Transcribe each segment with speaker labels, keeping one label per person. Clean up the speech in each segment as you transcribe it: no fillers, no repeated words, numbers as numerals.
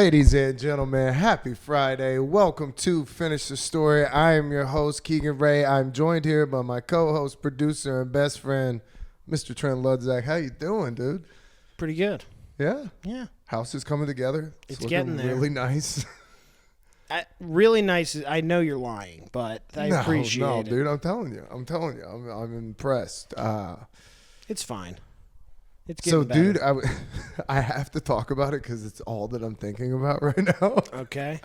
Speaker 1: Ladies and gentlemen, happy Friday. Welcome to Finish the Story. I am your host, Keegan Ray. I'm joined here by my co-host, producer, and best friend, Mr. Trent Ludzak. How you doing, dude?
Speaker 2: Pretty good.
Speaker 1: Yeah?
Speaker 2: Yeah.
Speaker 1: House is coming together.
Speaker 2: It's
Speaker 1: looking
Speaker 2: getting there.
Speaker 1: really nice.
Speaker 2: Really nice. I know you're lying, but I appreciate
Speaker 1: it.
Speaker 2: it.
Speaker 1: No, dude, I'm telling you. I'm impressed.
Speaker 2: It's fine. It's getting better.
Speaker 1: Dude, I have to talk about it because it's all that I'm thinking about right now.
Speaker 2: Okay.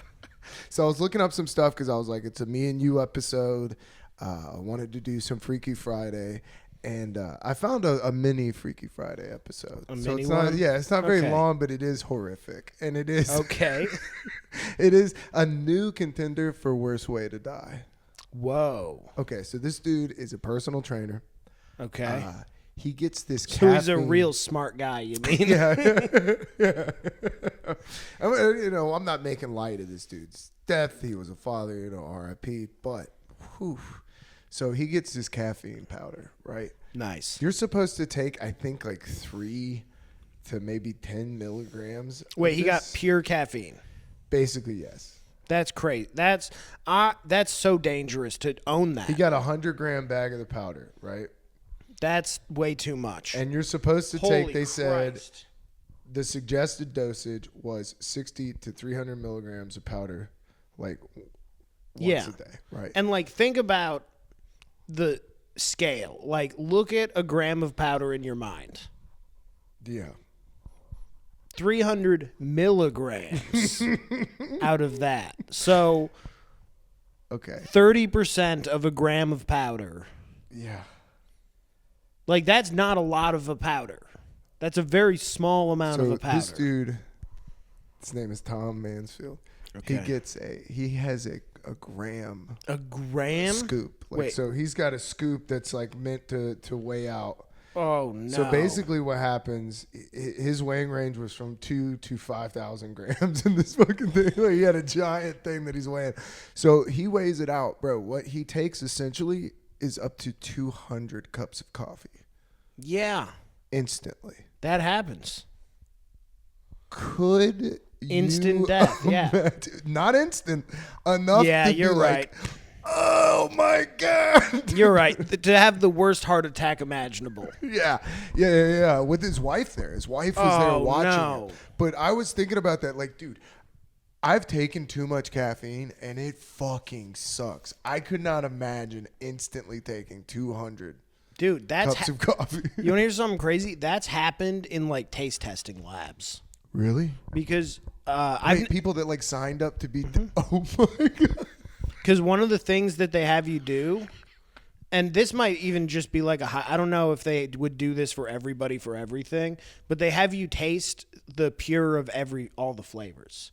Speaker 1: So I was looking up some stuff because I was like, it's a me and you episode. I wanted to do some Freaky Friday. And I found a mini Freaky Friday episode.
Speaker 2: Mini one?
Speaker 1: It's not very long, but it is horrific. And it is.
Speaker 2: Okay.
Speaker 1: It is a new contender for worst way to die.
Speaker 2: Whoa.
Speaker 1: Okay, so this dude is a personal trainer.
Speaker 2: Okay.
Speaker 1: He gets this
Speaker 2: So he's a real smart guy, you mean?
Speaker 1: Yeah. I'm not making light of this dude's death. He was a father, RIP. But, whew. So he gets this caffeine powder, right?
Speaker 2: Nice.
Speaker 1: You're supposed to take, I think, like 3 to maybe 10 milligrams.
Speaker 2: Wait, he got pure caffeine.
Speaker 1: Basically, yes.
Speaker 2: That's crazy. That's so dangerous to own that.
Speaker 1: He got a 100-gram bag of the powder, right?
Speaker 2: That's way too much.
Speaker 1: And you're supposed to
Speaker 2: Holy
Speaker 1: take, they said,
Speaker 2: Christ.
Speaker 1: the suggested dosage was 60 to 300 milligrams of powder, like once a day, right?
Speaker 2: And think about the scale. Look at a gram of powder in your mind.
Speaker 1: Yeah.
Speaker 2: 300 milligrams out of that. So,
Speaker 1: okay.
Speaker 2: 30% of a gram of powder.
Speaker 1: Yeah.
Speaker 2: That's not a lot of a powder. That's a very small amount of a powder.
Speaker 1: This dude, his name is Tom Mansfield.
Speaker 2: Okay.
Speaker 1: He has a gram.
Speaker 2: A gram?
Speaker 1: Scoop.
Speaker 2: Wait.
Speaker 1: So he's got a scoop that's meant to weigh out.
Speaker 2: Oh, no.
Speaker 1: So basically what happens, his weighing range was from 2 to 5,000 grams in this fucking thing. He had a giant thing that he's weighing. So he weighs it out, bro. What he takes essentially is up to 200 cups of coffee.
Speaker 2: Yeah.
Speaker 1: Instantly.
Speaker 2: That happens.
Speaker 1: Could
Speaker 2: instant death, yeah.
Speaker 1: Not instant. Enough
Speaker 2: yeah,
Speaker 1: to
Speaker 2: you're
Speaker 1: be
Speaker 2: right.
Speaker 1: Oh, my God.
Speaker 2: You're right. To have the worst heart attack imaginable.
Speaker 1: Yeah. With his wife there. His wife was there watching him. But I was thinking about that. Dude, I've taken too much caffeine, and it fucking sucks. I could not imagine instantly taking 200 cups of coffee.
Speaker 2: You want to hear something crazy? That's happened in, taste testing labs.
Speaker 1: Really?
Speaker 2: Because
Speaker 1: people that signed up to be oh my God.
Speaker 2: Because one of the things that they have you do, and this might even just be I don't know if they would do this for everybody for everything, but they have you taste the pure of all the flavors.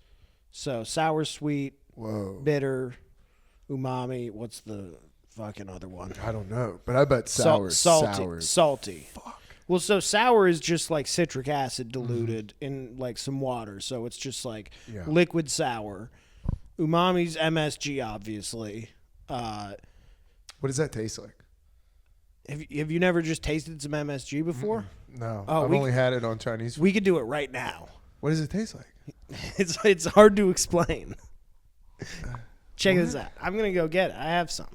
Speaker 2: So sour, sweet, bitter, umami. What's the fucking other one?
Speaker 1: I don't know, but I bet sour.
Speaker 2: Salty.
Speaker 1: Fuck.
Speaker 2: Well, so sour is just citric acid diluted in some water. So it's just liquid sour. Umami's MSG, obviously.
Speaker 1: What does that taste like?
Speaker 2: Have you never just tasted some MSG before?
Speaker 1: No. I've only had it on Chinese food.
Speaker 2: We could do it right now.
Speaker 1: What does it taste like?
Speaker 2: It's hard to explain. Check this out. I'm going to go get it. I have some.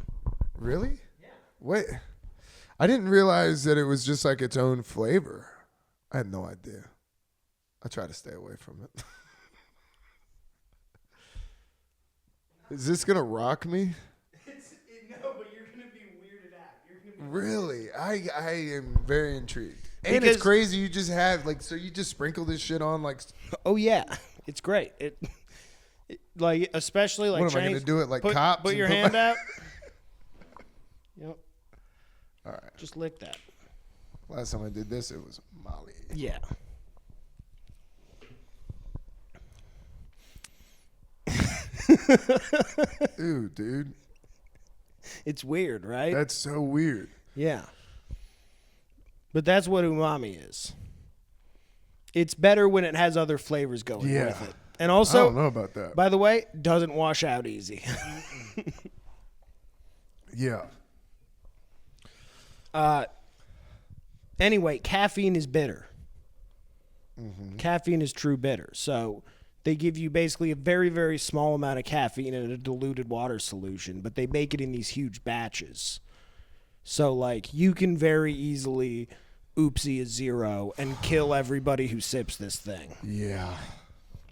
Speaker 1: Really? Yeah. Wait. I didn't realize that it was just its own flavor. I had no idea. I try to stay away from it. Is this going to rock me?
Speaker 2: No, but you're going to be weirded out.
Speaker 1: Really? I am very intrigued. And it's crazy you just have, so you just sprinkle this shit on,
Speaker 2: Oh, yeah. It's great. Especially,
Speaker 1: What am I going to do it cops?
Speaker 2: Put your hand out. Yep.
Speaker 1: All right.
Speaker 2: Just lick that.
Speaker 1: Last time I did this, it was Molly.
Speaker 2: Yeah.
Speaker 1: Ew, dude.
Speaker 2: It's weird, right?
Speaker 1: That's so weird.
Speaker 2: Yeah. But that's what umami is. It's better when it has other flavors going with it. And also,
Speaker 1: I don't know about that.
Speaker 2: By the way, doesn't wash out easy.
Speaker 1: Yeah.
Speaker 2: Anyway, caffeine is bitter.
Speaker 1: Mm-hmm.
Speaker 2: Caffeine is true bitter. So They give you basically a very, very small amount of caffeine in a diluted water solution, but they make it in these huge batches. So, like, you can very easily oopsie a zero and kill everybody who sips this thing.
Speaker 1: Yeah.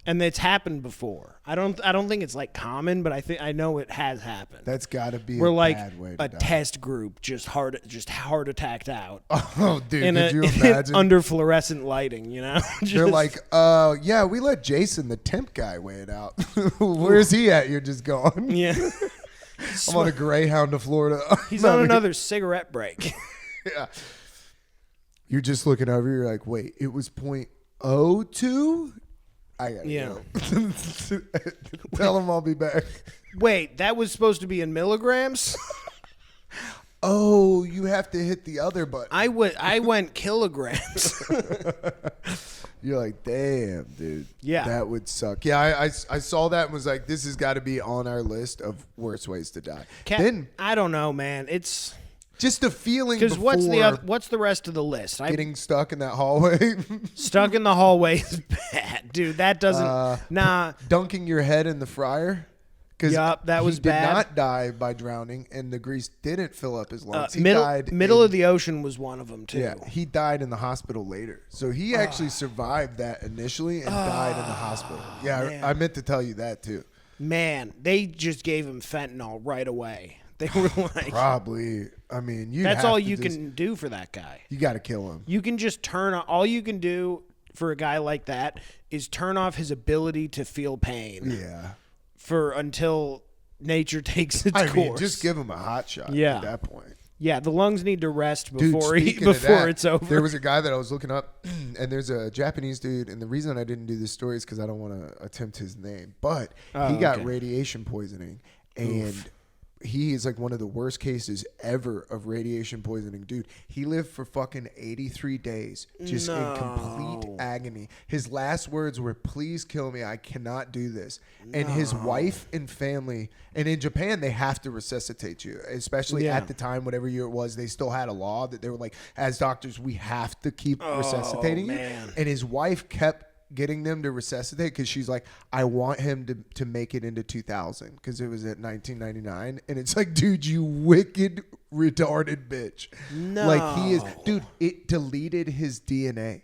Speaker 2: And it's happened before. I don't think it's like common, but I know it has happened.
Speaker 1: That's got to be
Speaker 2: We're
Speaker 1: a
Speaker 2: like
Speaker 1: bad way to
Speaker 2: a
Speaker 1: die.
Speaker 2: test group just heart attacked out.
Speaker 1: Oh, dude, could you imagine?
Speaker 2: Under fluorescent lighting, you know?
Speaker 1: They're like, yeah, we let Jason, the temp guy, weigh it out. Where's he at? You're just gone.
Speaker 2: Yeah.
Speaker 1: I'm on a Greyhound to Florida.
Speaker 2: He's on another cigarette break.
Speaker 1: Yeah. You're just looking over. You're like, wait, it was .02? I gotta go. Tell him I'll be back.
Speaker 2: Wait, that was supposed to be in milligrams?
Speaker 1: Oh, you have to hit the other button.
Speaker 2: I went kilograms.
Speaker 1: You're like, damn, dude.
Speaker 2: Yeah.
Speaker 1: That would suck. Yeah, I saw that and was like, this has got to be on our list of worst ways to die. Then
Speaker 2: I don't know, man. It's
Speaker 1: just the feeling
Speaker 2: because
Speaker 1: before
Speaker 2: what's the rest of the list?
Speaker 1: getting stuck in that hallway.
Speaker 2: Stuck in the hallway is bad, dude. That doesn't
Speaker 1: Dunking your head in the fryer.
Speaker 2: Yup, that was bad.
Speaker 1: He did not die by drowning, and the grease didn't fill up his lungs. He
Speaker 2: middle
Speaker 1: died
Speaker 2: of the ocean was one of them too.
Speaker 1: Yeah, he died in the hospital later. So he actually survived that initially and died in the hospital. Yeah,
Speaker 2: man.
Speaker 1: I meant to tell you that too.
Speaker 2: Man, they just gave him fentanyl right away. They were like,
Speaker 1: probably. I mean,
Speaker 2: that's all you can do for that guy.
Speaker 1: You got to kill him.
Speaker 2: You can just all you can do for a guy like that is turn off his ability to feel pain.
Speaker 1: Yeah.
Speaker 2: Until nature takes its course.
Speaker 1: Mean, just give him a hot shot at that point.
Speaker 2: Yeah, the lungs need to rest before
Speaker 1: dude,
Speaker 2: it's over.
Speaker 1: There was a guy that I was looking up, and there's a Japanese dude, and the reason I didn't do this story is because I don't want to attempt his name, but he got radiation poisoning, and he is like one of the worst cases ever of radiation poisoning. Dude, he lived for fucking 83 days just in complete agony. His last words were, "Please kill me. I cannot do this." And his wife and family, and in Japan, they have to resuscitate you, especially at the time, whatever year it was, they still had a law that they were like, as doctors, we have to keep resuscitating you. And his wife kept getting them to resuscitate because she's like, I want him to make it into 2000 because it was at 1999, and it's like, dude, you wicked retarded bitch.
Speaker 2: No,
Speaker 1: like he is, dude. It deleted his DNA.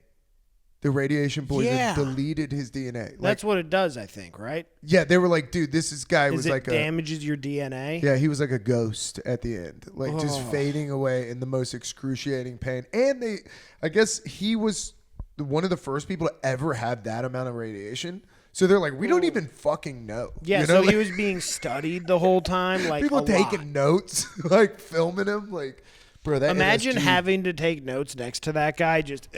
Speaker 1: The radiation poison deleted his DNA. Like,
Speaker 2: that's what it does, I think, right?
Speaker 1: Yeah, they were like, dude, this guy was like
Speaker 2: damages your DNA.
Speaker 1: Yeah, he was like a ghost at the end, like just fading away in the most excruciating pain. And I guess he was one of the first people to ever have that amount of radiation. So they're like, we don't even fucking know.
Speaker 2: Yeah,
Speaker 1: you know?
Speaker 2: So he was being studied the whole time. Like
Speaker 1: people taking notes, like filming him. Like, bro, that
Speaker 2: imagine
Speaker 1: MSG.
Speaker 2: having to take notes next to that guy. Just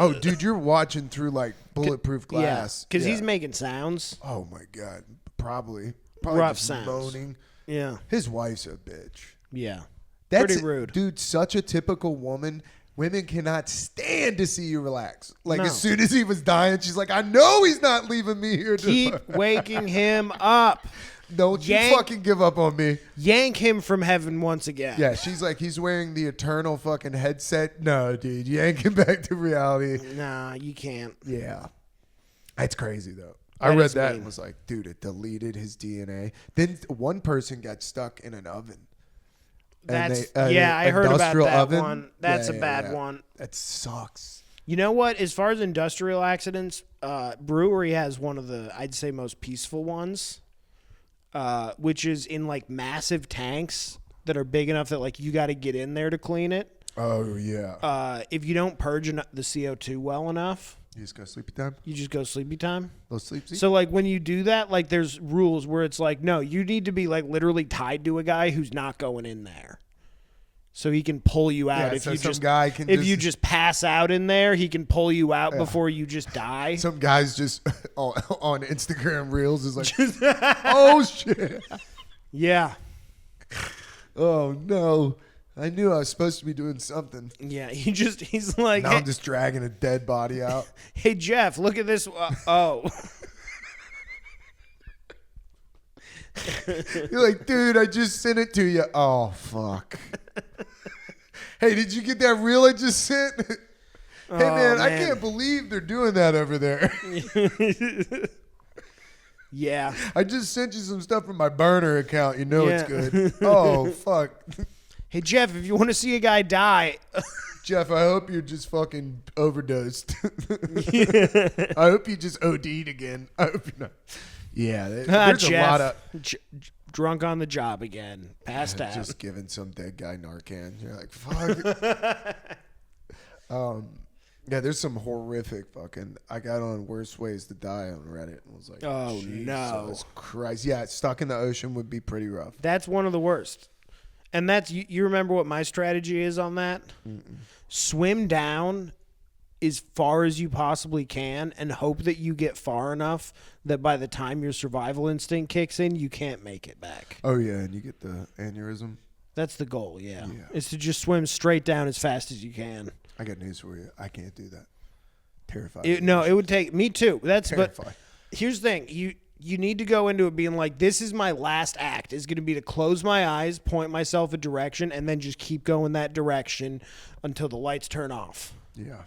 Speaker 1: oh, dude, you're watching through like bulletproof glass.
Speaker 2: Because he's making sounds.
Speaker 1: Oh my god, probably
Speaker 2: rough
Speaker 1: just
Speaker 2: sounds.
Speaker 1: moaning.
Speaker 2: Yeah,
Speaker 1: his wife's a bitch.
Speaker 2: Yeah,
Speaker 1: that's
Speaker 2: pretty rude,
Speaker 1: dude. Such a typical woman. Women cannot stand to see you relax. Like, as soon as he was dying, she's like, I know he's not leaving me here.
Speaker 2: Keep waking him up.
Speaker 1: Don't you fucking give up on me.
Speaker 2: Yank him from heaven once again.
Speaker 1: Yeah, she's like, he's wearing the eternal fucking headset. No, dude, yank him back to reality.
Speaker 2: Nah, you can't.
Speaker 1: Yeah. That's crazy, though. I read that and was like, dude, it deleted his DNA. Then one person got stuck in an oven.
Speaker 2: I heard about that one. That's a bad one.
Speaker 1: That sucks.
Speaker 2: You know what? As far as industrial accidents, brewery has one of the, I'd say, most peaceful ones, which is in like massive tanks that are big enough that like you got to get in there to clean it.
Speaker 1: Oh yeah.
Speaker 2: If you don't purge the CO2 well enough,
Speaker 1: you just go sleepy time.
Speaker 2: You just go sleepy time.
Speaker 1: Little sleepy.
Speaker 2: So like when you do that, like there's rules where it's like, no, you need to be like literally tied to a guy who's not going in there, so he can pull you out.
Speaker 1: Yeah,
Speaker 2: If you just pass out in there, he can pull you out before you just die.
Speaker 1: Some guys just on Instagram Reels is like, oh shit.
Speaker 2: Yeah.
Speaker 1: Oh no. I knew I was supposed to be doing something.
Speaker 2: Yeah, he's like...
Speaker 1: Now I'm just dragging a dead body out.
Speaker 2: Hey, Jeff, look at this. Oh.
Speaker 1: You're like, dude, I just sent it to you. Oh, fuck. Hey, did you get that reel I just sent? Hey, man, I can't believe they're doing that over there.
Speaker 2: Yeah.
Speaker 1: I just sent you some stuff from my burner account. You know
Speaker 2: Yeah.
Speaker 1: it's good. Oh, fuck.
Speaker 2: Hey, Jeff, if you want to see a guy die.
Speaker 1: Jeff, I hope you're just fucking overdosed. I hope you just OD'd again. I hope you're not. Yeah, there's
Speaker 2: Jeff,
Speaker 1: a lot of...
Speaker 2: drunk on the job again. Passed out.
Speaker 1: Just giving some dead guy Narcan. You're like, fuck. Yeah, there's some horrific fucking... I got on Worst Ways to Die on Reddit and was like,
Speaker 2: oh, no.
Speaker 1: Jesus Christ. Yeah, stuck in the ocean would be pretty rough.
Speaker 2: That's one of the worst. And that's... You remember what my strategy is on that?
Speaker 1: Mm-mm.
Speaker 2: Swim down as far as you possibly can and hope that you get far enough that by the time your survival instinct kicks in, you can't make it back.
Speaker 1: Oh, yeah, and you get the aneurysm.
Speaker 2: That's the goal, yeah. Is to just swim straight down as fast as you can.
Speaker 1: I got news for you. I can't do that. Terrified.
Speaker 2: It would take... Me too.
Speaker 1: Terrified.
Speaker 2: But here's the thing. You need to go into it being like, this is my last act. Is going to be to close my eyes, point myself a direction, and then just keep going that direction until the lights turn off.
Speaker 1: Yeah.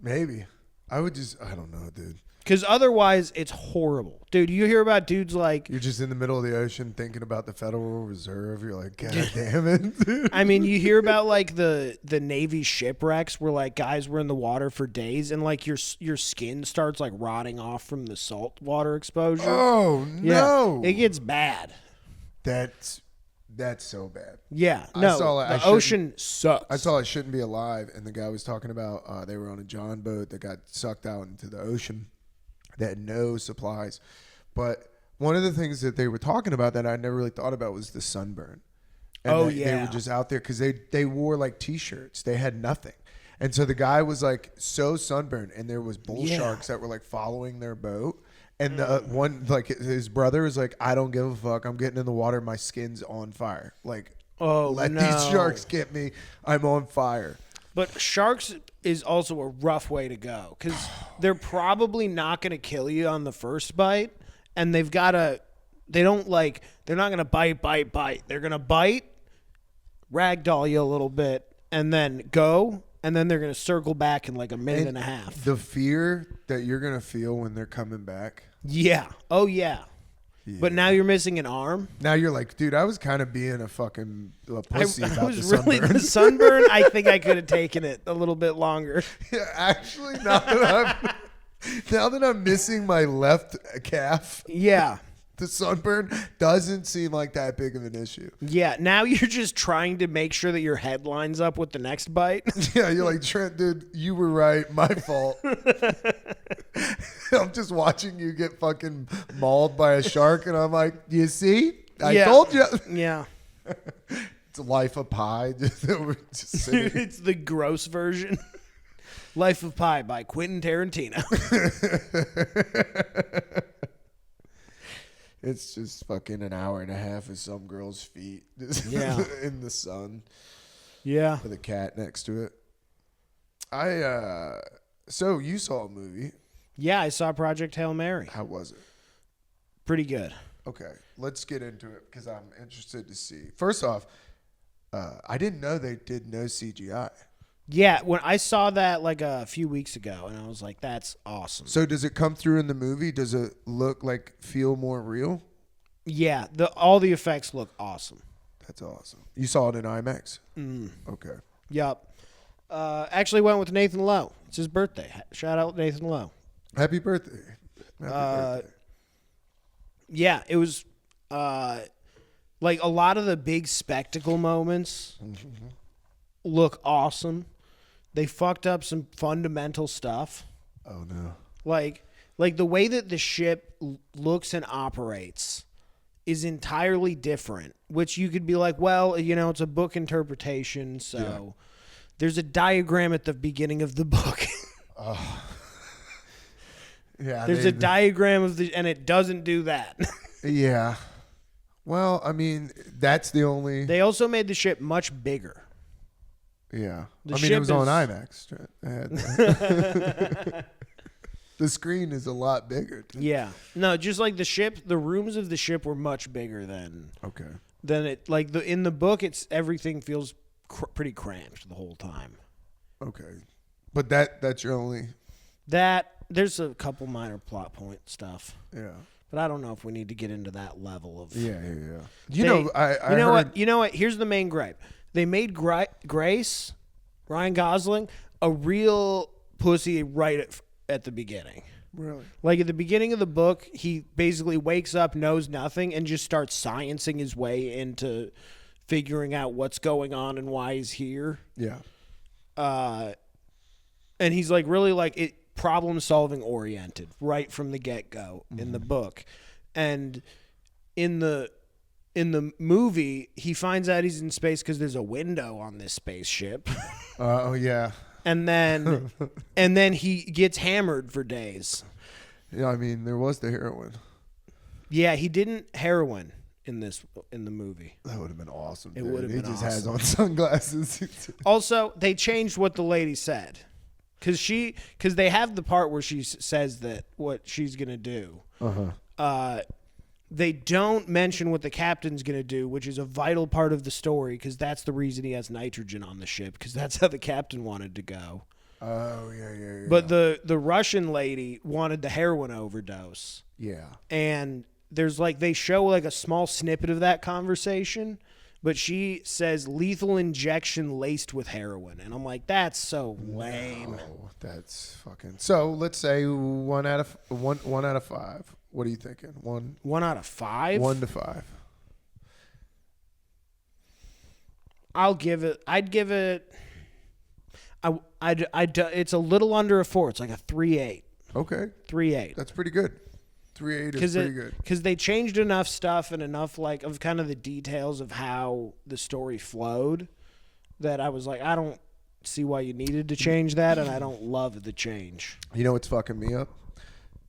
Speaker 1: Maybe. I don't know, dude.
Speaker 2: Because otherwise, it's horrible. Dude, you hear about dudes like...
Speaker 1: You're just in the middle of the ocean thinking about the Federal Reserve. You're like, God damn it, dude.
Speaker 2: I mean, you hear about like the Navy shipwrecks where like guys were in the water for days and like your skin starts like rotting off from the salt water exposure.
Speaker 1: Oh, no.
Speaker 2: Yeah, it gets bad.
Speaker 1: That's so bad.
Speaker 2: Yeah. No, the ocean sucks.
Speaker 1: I saw I shouldn't be alive, and the guy was talking about they were on a John boat that got sucked out into the ocean. They had no supplies. But one of the things that they were talking about that I never really thought about was the sunburn. And they were just out there because they wore like T-shirts. They had nothing. And so the guy was like so sunburned, and there was bull sharks that were like following their boat. And the one, like his brother was like, I don't give a fuck. I'm getting in the water. My skin's on fire. Like, let these sharks get me. I'm on fire.
Speaker 2: But sharks is also a rough way to go because they're probably not going to kill you on the first bite, and they're not going to bite. They're going to bite, ragdoll you a little bit, and then go, and then they're going to circle back in like a minute and a half.
Speaker 1: The fear that you're going to feel when they're coming back.
Speaker 2: Yeah. Oh, yeah. But now you're missing an arm.
Speaker 1: Now you're like, dude, I was kind of being a fucking pussy about the sunburn.
Speaker 2: Really the sunburn. I think I could have taken it a little bit longer.
Speaker 1: Yeah, actually, now that I'm missing my left calf.
Speaker 2: Yeah.
Speaker 1: The sunburn doesn't seem like that big of an issue.
Speaker 2: Yeah, now you're just trying to make sure that your head lines up with the next bite.
Speaker 1: Yeah, you're like, Trent, dude, you were right. My fault. I'm just watching you get fucking mauled by a shark, and I'm like, you see? I told you.
Speaker 2: Yeah.
Speaker 1: It's Life of Pi.
Speaker 2: It's the gross version. Life of Pi by Quentin Tarantino.
Speaker 1: It's just fucking an hour and a half of some girl's feet in the sun.
Speaker 2: Yeah.
Speaker 1: With a cat next to it. So you saw a movie.
Speaker 2: Yeah, I saw Project Hail Mary.
Speaker 1: How was it?
Speaker 2: Pretty good.
Speaker 1: Okay, let's get into it because I'm interested to see. First off, I didn't know they did no CGI.
Speaker 2: Yeah, when I saw that like a few weeks ago, and I was like, that's awesome.
Speaker 1: So does it come through in the movie? Does it feel more real?
Speaker 2: Yeah, all the effects look awesome.
Speaker 1: That's awesome. You saw it in IMAX? Okay.
Speaker 2: Yep. Actually went with Nathan Lowe. It's his birthday. Shout out Nathan Lowe.
Speaker 1: Happy birthday. Happy birthday.
Speaker 2: Yeah, it was like a lot of the big spectacle moments look awesome. They fucked up some fundamental stuff.
Speaker 1: Oh no.
Speaker 2: Like the way that the ship looks and operates is entirely different, which you could be like, well, it's a book interpretation, so there's a diagram at the beginning of the book. Yeah. There's a diagram and it doesn't do that.
Speaker 1: Yeah. Well, I mean, that's the only.
Speaker 2: They also made the ship much bigger.
Speaker 1: Yeah. It was on IMAX. The screen is a lot bigger.
Speaker 2: Yeah. No, just like the ship, the rooms of the ship were much bigger than.
Speaker 1: Okay.
Speaker 2: Than it in the book. Everything feels pretty cramped the whole time.
Speaker 1: Okay, but that's your only.
Speaker 2: There's a couple minor plot point stuff.
Speaker 1: Yeah.
Speaker 2: But I don't know if we need to get into that level of.
Speaker 1: Yeah. You know
Speaker 2: what? Here's the main gripe. They made Grace, Ryan Gosling, a real pussy right at the beginning.
Speaker 1: Really?
Speaker 2: Like at the beginning of the book, he basically wakes up, knows nothing, and just starts sciencing his way into figuring out what's going on and why he's here.
Speaker 1: Yeah.
Speaker 2: And he's like really like it problem solving oriented right from the get go in the book. And in the movie, he finds out he's in space because there's a window on this spaceship.
Speaker 1: Oh yeah.
Speaker 2: And then he gets hammered for days.
Speaker 1: Yeah, I mean there was the heroin.
Speaker 2: Yeah, he didn't heroin in the movie.
Speaker 1: That would have been awesome.
Speaker 2: It would have been awesome.
Speaker 1: He just has on sunglasses.
Speaker 2: Also, they changed what the lady said. Because they have the part where she says that what she's going to do. They don't mention what the captain's going to do, which is a vital part of the story because that's the reason he has nitrogen on the ship because that's how the captain wanted to go.
Speaker 1: Oh, yeah.
Speaker 2: But the Russian lady wanted the heroin overdose.
Speaker 1: Yeah.
Speaker 2: And there's like they show like a small snippet of that conversation, but she says lethal injection laced with heroin. And I'm like, that's so lame.
Speaker 1: No, that's fucking. So let's say 1 out of 5. What are you thinking?
Speaker 2: 1 out of 5?
Speaker 1: 1 to 5.
Speaker 2: I'd give it. It's a little under a 4. It's like a 3.8.
Speaker 1: Okay.
Speaker 2: 3.8.
Speaker 1: That's pretty good. 3.8 is pretty good.
Speaker 2: Because they changed enough stuff and enough like of kind of the details of how the story flowed that I was like, I don't see why you needed to change that, and I don't love the change.
Speaker 1: You know what's fucking me up?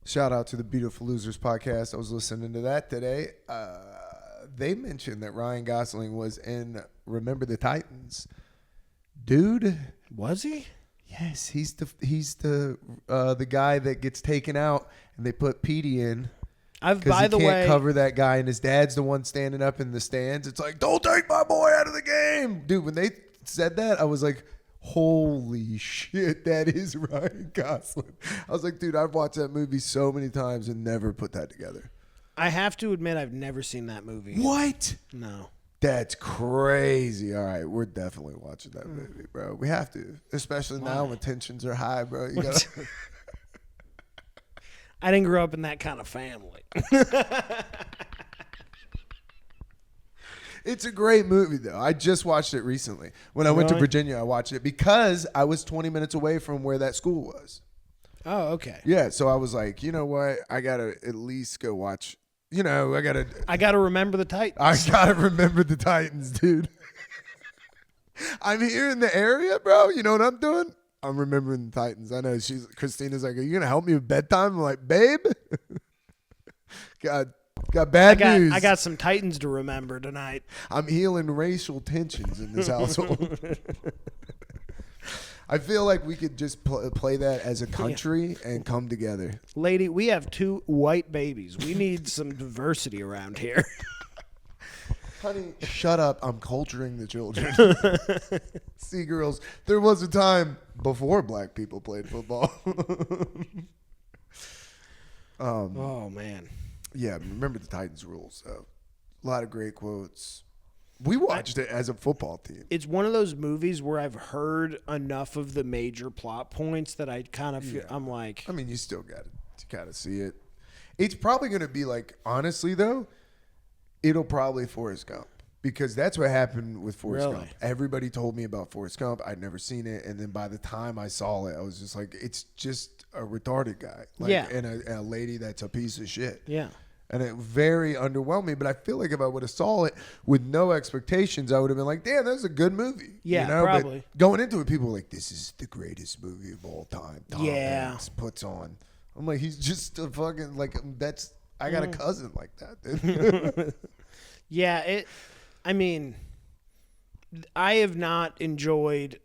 Speaker 1: Shout out to the Beautiful Losers podcast. I was listening to that today. They mentioned that Ryan Gosling was in Remember the Titans. Dude,
Speaker 2: was he?
Speaker 1: Yes, he's the guy that gets taken out and they put Petey in. Because he can't cover that guy, and his dad's the one standing up in the stands. It's like, don't take my boy out of the game, dude. When they said that, I was like, holy shit, that is Ryan Gosling. I was like, dude, I've watched that movie so many times and never put that together.
Speaker 2: I have to admit, I've never seen that movie.
Speaker 1: What?
Speaker 2: No.
Speaker 1: That's crazy. All right, we're definitely watching that movie, bro. We have to, especially now when tensions are high, bro. You gotta.
Speaker 2: I didn't grow up in that kind of family.
Speaker 1: It's a great movie, though. I just watched it recently. When I went to Virginia, I watched it because I was 20 minutes away from where that school was.
Speaker 2: Oh, okay.
Speaker 1: Yeah, so I was like, you know what? I got to at least go watch. You know, I got to
Speaker 2: remember the Titans.
Speaker 1: I got to remember the Titans, dude. I'm here in the area, bro. You know what I'm doing? I'm remembering the Titans. I know Christina's like, are you going to help me with bedtime? I'm like, babe. Got bad news.
Speaker 2: I got some Titans to remember tonight.
Speaker 1: I'm healing racial tensions in this household. I feel like we could just play that as a country and come together.
Speaker 2: Lady, we have 2 white babies. We need some diversity around here.
Speaker 1: Honey, shut up. I'm culturing the children. See, girls, there was a time before black people played football.
Speaker 2: Oh, man.
Speaker 1: Yeah, remember the Titans rules. A lot of great quotes. We watched it as a football team.
Speaker 2: It's one of those movies where I've heard enough of the major plot points that I kind of feel, I'm like.
Speaker 1: I mean, you still got to see it. It's probably going to be like, honestly, though, it'll probably Forrest Gump. Because that's what happened with Forrest Gump. Everybody told me about Forrest Gump. I'd never seen it. And then by the time I saw it, I was just like, it's just a retarded guy. And a lady that's a piece of shit.
Speaker 2: Yeah.
Speaker 1: And it very underwhelming. But I feel like if I would have saw it with no expectations, I would have been like, damn, that's a good movie.
Speaker 2: Yeah,
Speaker 1: you know?
Speaker 2: probably.
Speaker 1: But going into it, people were like, this is the greatest movie of all time. Tom Hanks puts on. I'm like, he's just a fucking, like, I got a cousin like that, dude.
Speaker 2: Yeah, I mean, I have not enjoyed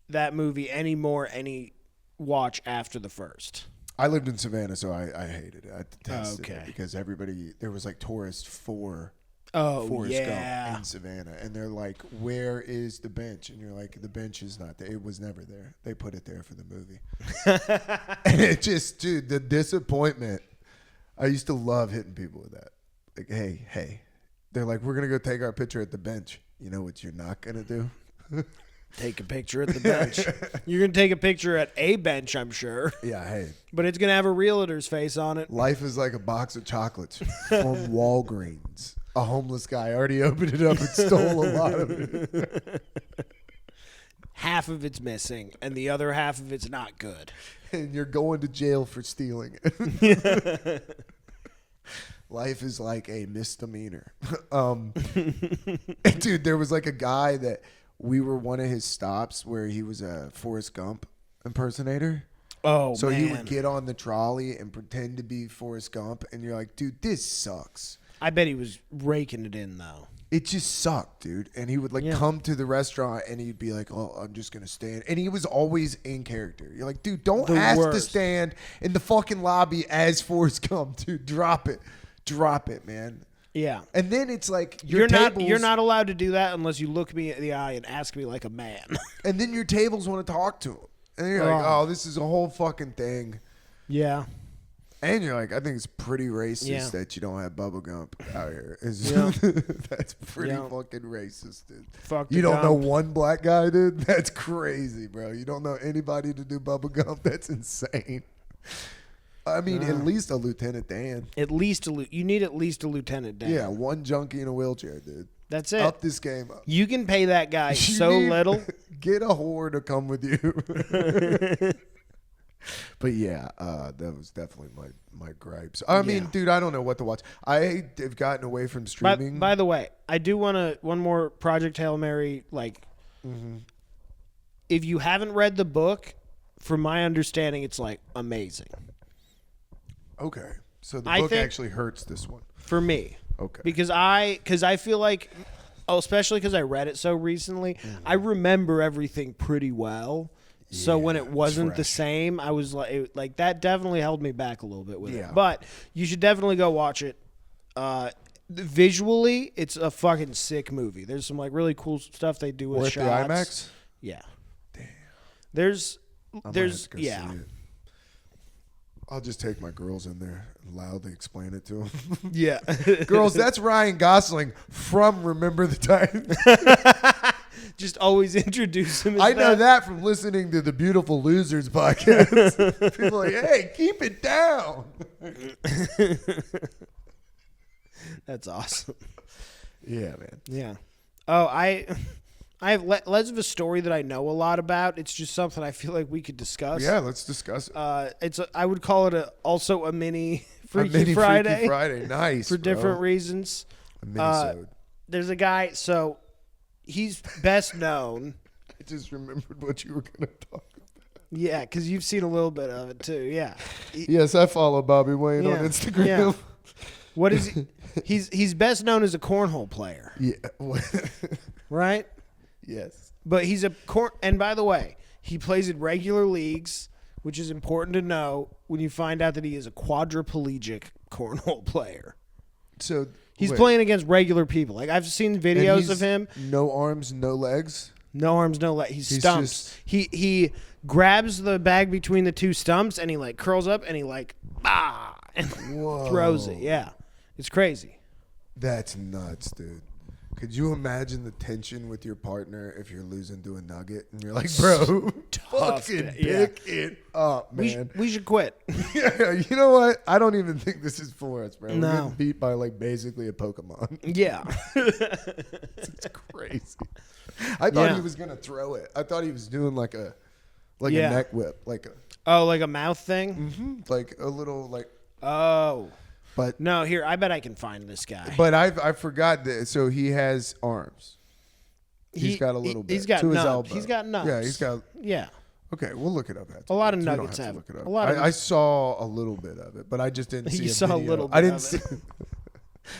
Speaker 2: that movie any watch after the first.
Speaker 1: I lived in Savannah, so I hated it. I detested it because there was like tourists for Forrest Gump in Savannah. And they're like, where is the bench? And you're like, the bench is not there. It was never there. They put it there for the movie. And it just, dude, the disappointment I used to love hitting people with that. Like, hey. They're like, we're going to go take our picture at the bench. You know what you're not going to do?
Speaker 2: Take a picture at the bench. You're going to take a picture at a bench, I'm sure.
Speaker 1: Yeah, hey.
Speaker 2: But it's going to have a realtor's face on it.
Speaker 1: Life is like a box of chocolates from Walgreens. A homeless guy already opened it up and stole a lot of it.
Speaker 2: Half of it's missing, and the other half of it's not good.
Speaker 1: And you're going to jail for stealing it. Life is like a misdemeanor. Dude, there was like a guy that we were one of his stops where he was a Forrest Gump impersonator.
Speaker 2: Oh,
Speaker 1: so
Speaker 2: man.
Speaker 1: he would get on the trolley and pretend to be Forrest Gump, and you're like, dude, this sucks.
Speaker 2: I bet he was raking it in, though.
Speaker 1: It just sucked, dude. And he would come to the restaurant and he'd be like, oh, I'm just going to stand. And he was always in character. You're like, dude, don't ask to stand in the fucking lobby as Forrest Gump, dude. Drop it. Drop it, man.
Speaker 2: Yeah.
Speaker 1: And then it's like
Speaker 2: you're not allowed to do that unless you look me in the eye and ask me like a man.
Speaker 1: And then your tables want to talk to him. And you're like, oh, this is a whole fucking thing.
Speaker 2: Yeah.
Speaker 1: And you're like, I think it's pretty racist that you don't have Bubba Gump out here. That's pretty fucking racist, dude.
Speaker 2: Fuck
Speaker 1: you don't know one black guy, dude? That's crazy, bro. You don't know anybody to do Bubba Gump? That's insane. I mean, at least a Lieutenant Dan.
Speaker 2: You need at least a Lieutenant Dan.
Speaker 1: Yeah, one junkie in a wheelchair, dude.
Speaker 2: That's it.
Speaker 1: Up this game up.
Speaker 2: You can pay that guy little.
Speaker 1: Get a whore to come with you. But yeah, that was definitely my gripes. I mean, dude, I don't know what to watch. I have gotten away from streaming.
Speaker 2: By the way, I do want one more Project Hail Mary. If you haven't read the book, from my understanding, it's like amazing.
Speaker 1: Okay, so the book actually hurts this one
Speaker 2: for me.
Speaker 1: Okay,
Speaker 2: because I feel like, especially because I read it so recently, I remember everything pretty well. So when it wasn't the same, I was like that definitely held me back a little bit with it. But you should definitely go watch it. Visually, it's a fucking sick movie. There's some like really cool stuff they do with shots.
Speaker 1: At the IMAX?
Speaker 2: Yeah.
Speaker 1: Damn.
Speaker 2: There's
Speaker 1: see it. I'll just take my girls in there and loudly explain it to them.
Speaker 2: Yeah.
Speaker 1: Girls, that's Ryan Gosling from Remember the Titans.
Speaker 2: Just always introduce him as
Speaker 1: I know that from listening to the Beautiful Losers podcast. People are like, hey, keep it down.
Speaker 2: That's awesome.
Speaker 1: Yeah, man.
Speaker 2: Yeah. Oh, I have less of a story that I know a lot about. It's just something I feel like we could discuss.
Speaker 1: Yeah, let's discuss it.
Speaker 2: I would call it a mini Freaky Friday.
Speaker 1: Freaky Friday, nice.
Speaker 2: For different reasons.
Speaker 1: A minisode.
Speaker 2: There's a guy, so he's best known.
Speaker 1: I just remembered what you were going to talk about.
Speaker 2: Yeah, because you've seen a little bit of it too. Yeah.
Speaker 1: Yes, I follow Bobby Wayne on Instagram. Yeah.
Speaker 2: What is he? He's best known as a cornhole player.
Speaker 1: Yeah.
Speaker 2: Right?
Speaker 1: Yes.
Speaker 2: But he's and by the way, he plays in regular leagues, which is important to know when you find out that he is a quadriplegic cornhole player.
Speaker 1: So
Speaker 2: he's playing against regular people. Like I've seen videos of him.
Speaker 1: No arms, no legs.
Speaker 2: No arms, no legs. He's stumped. He grabs the bag between the two stumps and he like curls up and he like and throws it. Yeah. It's crazy.
Speaker 1: That's nuts, dude. Could you imagine the tension with your partner if you're losing to a nugget and you're like, bro, fucking pick it up, man.
Speaker 2: We should quit.
Speaker 1: Yeah, you know what? I don't even think this is for us, bro.
Speaker 2: No.
Speaker 1: We're getting beat by like basically a Pokemon.
Speaker 2: Yeah.
Speaker 1: It's crazy. I thought he was gonna throw it. I thought he was doing like a neck whip, like
Speaker 2: a mouth thing,
Speaker 1: like a little like.
Speaker 2: Oh.
Speaker 1: But
Speaker 2: no, here I bet I can find this guy.
Speaker 1: But I forgot that. So he has arms. He's got a little bit.
Speaker 2: He's got
Speaker 1: to
Speaker 2: nubs.
Speaker 1: his elbow.
Speaker 2: He's got nubs.
Speaker 1: Yeah, he's got.
Speaker 2: Yeah.
Speaker 1: Okay, we'll look it up.
Speaker 2: A lot of nuggets have
Speaker 1: look it up.
Speaker 2: A lot of
Speaker 1: I saw a little bit of it, but I just didn't see.
Speaker 2: You saw
Speaker 1: video.
Speaker 2: a little bit.
Speaker 1: I didn't see.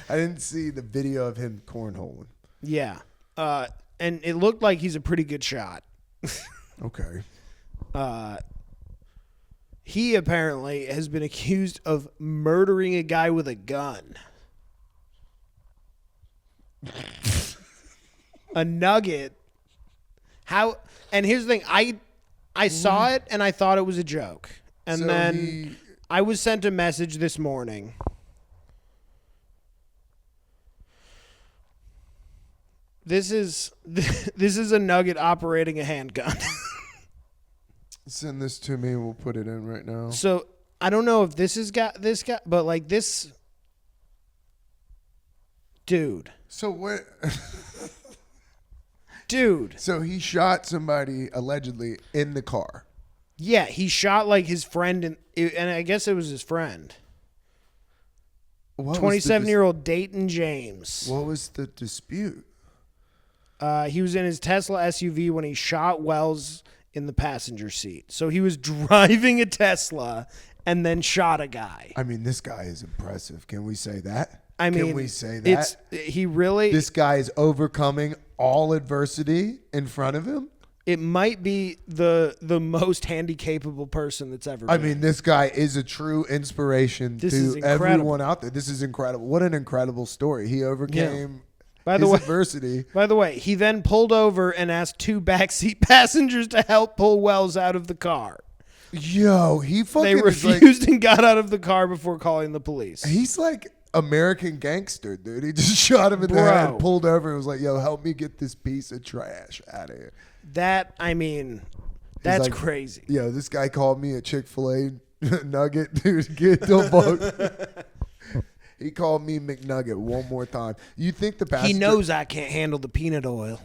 Speaker 1: I didn't see the video of him cornholing.
Speaker 2: Yeah, and it looked like he's a pretty good shot.
Speaker 1: Okay.
Speaker 2: He apparently has been accused of murdering a guy with a gun. A nugget. How? And here's the thing. I saw it and I thought it was a joke. And
Speaker 1: so
Speaker 2: then I was sent a message this morning. This is a nugget operating a handgun.
Speaker 1: Send this to me. We'll put it in right now.
Speaker 2: So I don't know if this guy, but like this dude.
Speaker 1: So what?
Speaker 2: Dude.
Speaker 1: So he shot somebody allegedly in the car.
Speaker 2: Yeah, he shot like his friend, and I guess it was his friend. 27-year-old Dayton James.
Speaker 1: What was the dispute?
Speaker 2: He was in his Tesla SUV when he shot Wells in the passenger seat. So he was driving a Tesla and then shot a guy.
Speaker 1: I mean, this guy is impressive. Can we say that?
Speaker 2: I mean,
Speaker 1: can we say that?
Speaker 2: This
Speaker 1: guy is overcoming all adversity in front of him.
Speaker 2: It might be the most handy capable person that's ever been.
Speaker 1: I mean, this guy is a true inspiration to everyone out there. This is incredible. What an incredible story. He overcame adversity.
Speaker 2: By the way, he then pulled over and asked 2 backseat passengers to help pull Wells out of the car.
Speaker 1: Yo, he fucking
Speaker 2: They refused and got out of the car before calling the police.
Speaker 1: He's like American gangster, dude. He just shot him in the head, pulled over, and was like, yo, help me get this piece of trash out of here. That's
Speaker 2: like, crazy.
Speaker 1: Yo, this guy called me a Chick-fil-A nugget, dude. Get the fuck. He called me McNugget one more time. You think the passenger...
Speaker 2: He knows I can't handle the peanut oil.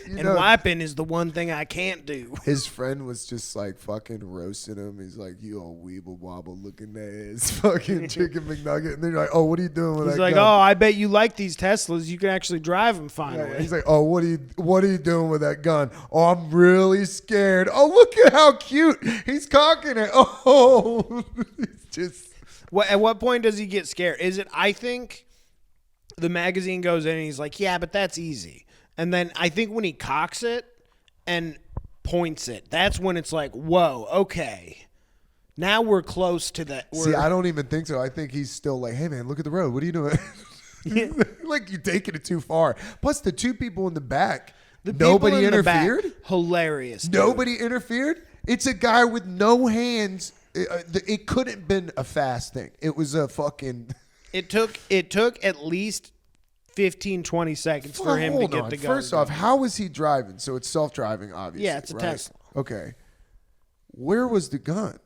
Speaker 2: Wiping is the one thing I can't do.
Speaker 1: His friend was just like fucking roasting him. He's like, you old weeble wobble looking ass fucking chicken McNugget. And then you're like, oh, what are you doing with that?
Speaker 2: He's like,
Speaker 1: gun?
Speaker 2: oh, I bet you like these Teslas. You can actually drive them finally.
Speaker 1: Yeah, he's like, oh, what are you doing with that gun? Oh, I'm really scared. Oh, look at how cute. He's cocking it. Oh, it's just...
Speaker 2: At what point does he get scared? Is it, I think the magazine goes in and he's like, yeah, but that's easy. And then I think when he cocks it and points it, that's when it's like, whoa, okay. Now we're close to that.
Speaker 1: See, I don't even think so. I think he's still like, hey, man, look at the road. What are you doing? Like, you're taking it too far. Plus, the 2 people in the back, nobody interfered?
Speaker 2: Hilarious. Dude.
Speaker 1: Nobody interfered? It's a guy with no hands. It couldn't have been a fast thing. It was a fucking...
Speaker 2: It took at least 15, 20 seconds for him to get the gun.
Speaker 1: First off, how was he driving? So it's self-driving, obviously.
Speaker 2: Yeah, it's a Tesla.
Speaker 1: Okay. Where was the gun?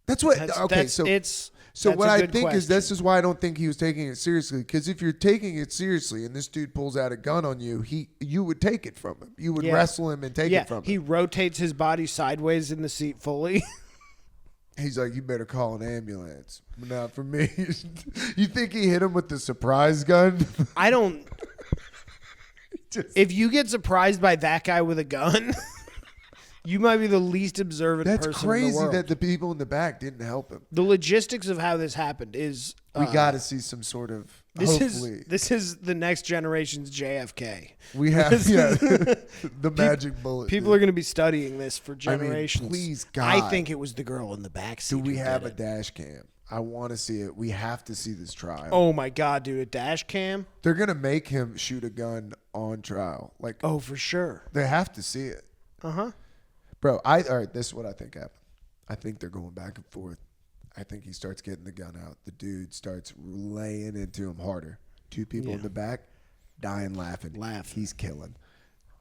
Speaker 1: That's what... So what I think is this is why I don't think he was taking it seriously. Because if you're taking it seriously and this dude pulls out a gun on you, you would take it from him. You would wrestle him and take it from him.
Speaker 2: He rotates his body sideways in the seat fully.
Speaker 1: He's like, you better call an ambulance. Not for me. You think he hit him with the surprise gun?
Speaker 2: I don't. If you get surprised by that guy with a gun, you might be the least observant person in the world.
Speaker 1: That's crazy that the people in the back didn't help him.
Speaker 2: The logistics of how this happened is...
Speaker 1: we got to see some sort of...
Speaker 2: This is the next generation's JFK.
Speaker 1: We have the magic bullet.
Speaker 2: People are going to be studying this for generations.
Speaker 1: I mean, please, God.
Speaker 2: I think it was the girl in the backseat.
Speaker 1: Do we have a dash cam? I want to see it. We have to see this trial.
Speaker 2: Oh my God, dude! A dash cam?
Speaker 1: They're going to make him shoot a gun on trial. Like,
Speaker 2: oh, for sure.
Speaker 1: They have to see it. Bro, all right, this is what I think happened. I think they're going back and forth. I think he starts getting the gun out. The dude starts laying into him harder. 2 people in the back, dying laughing. He's killing.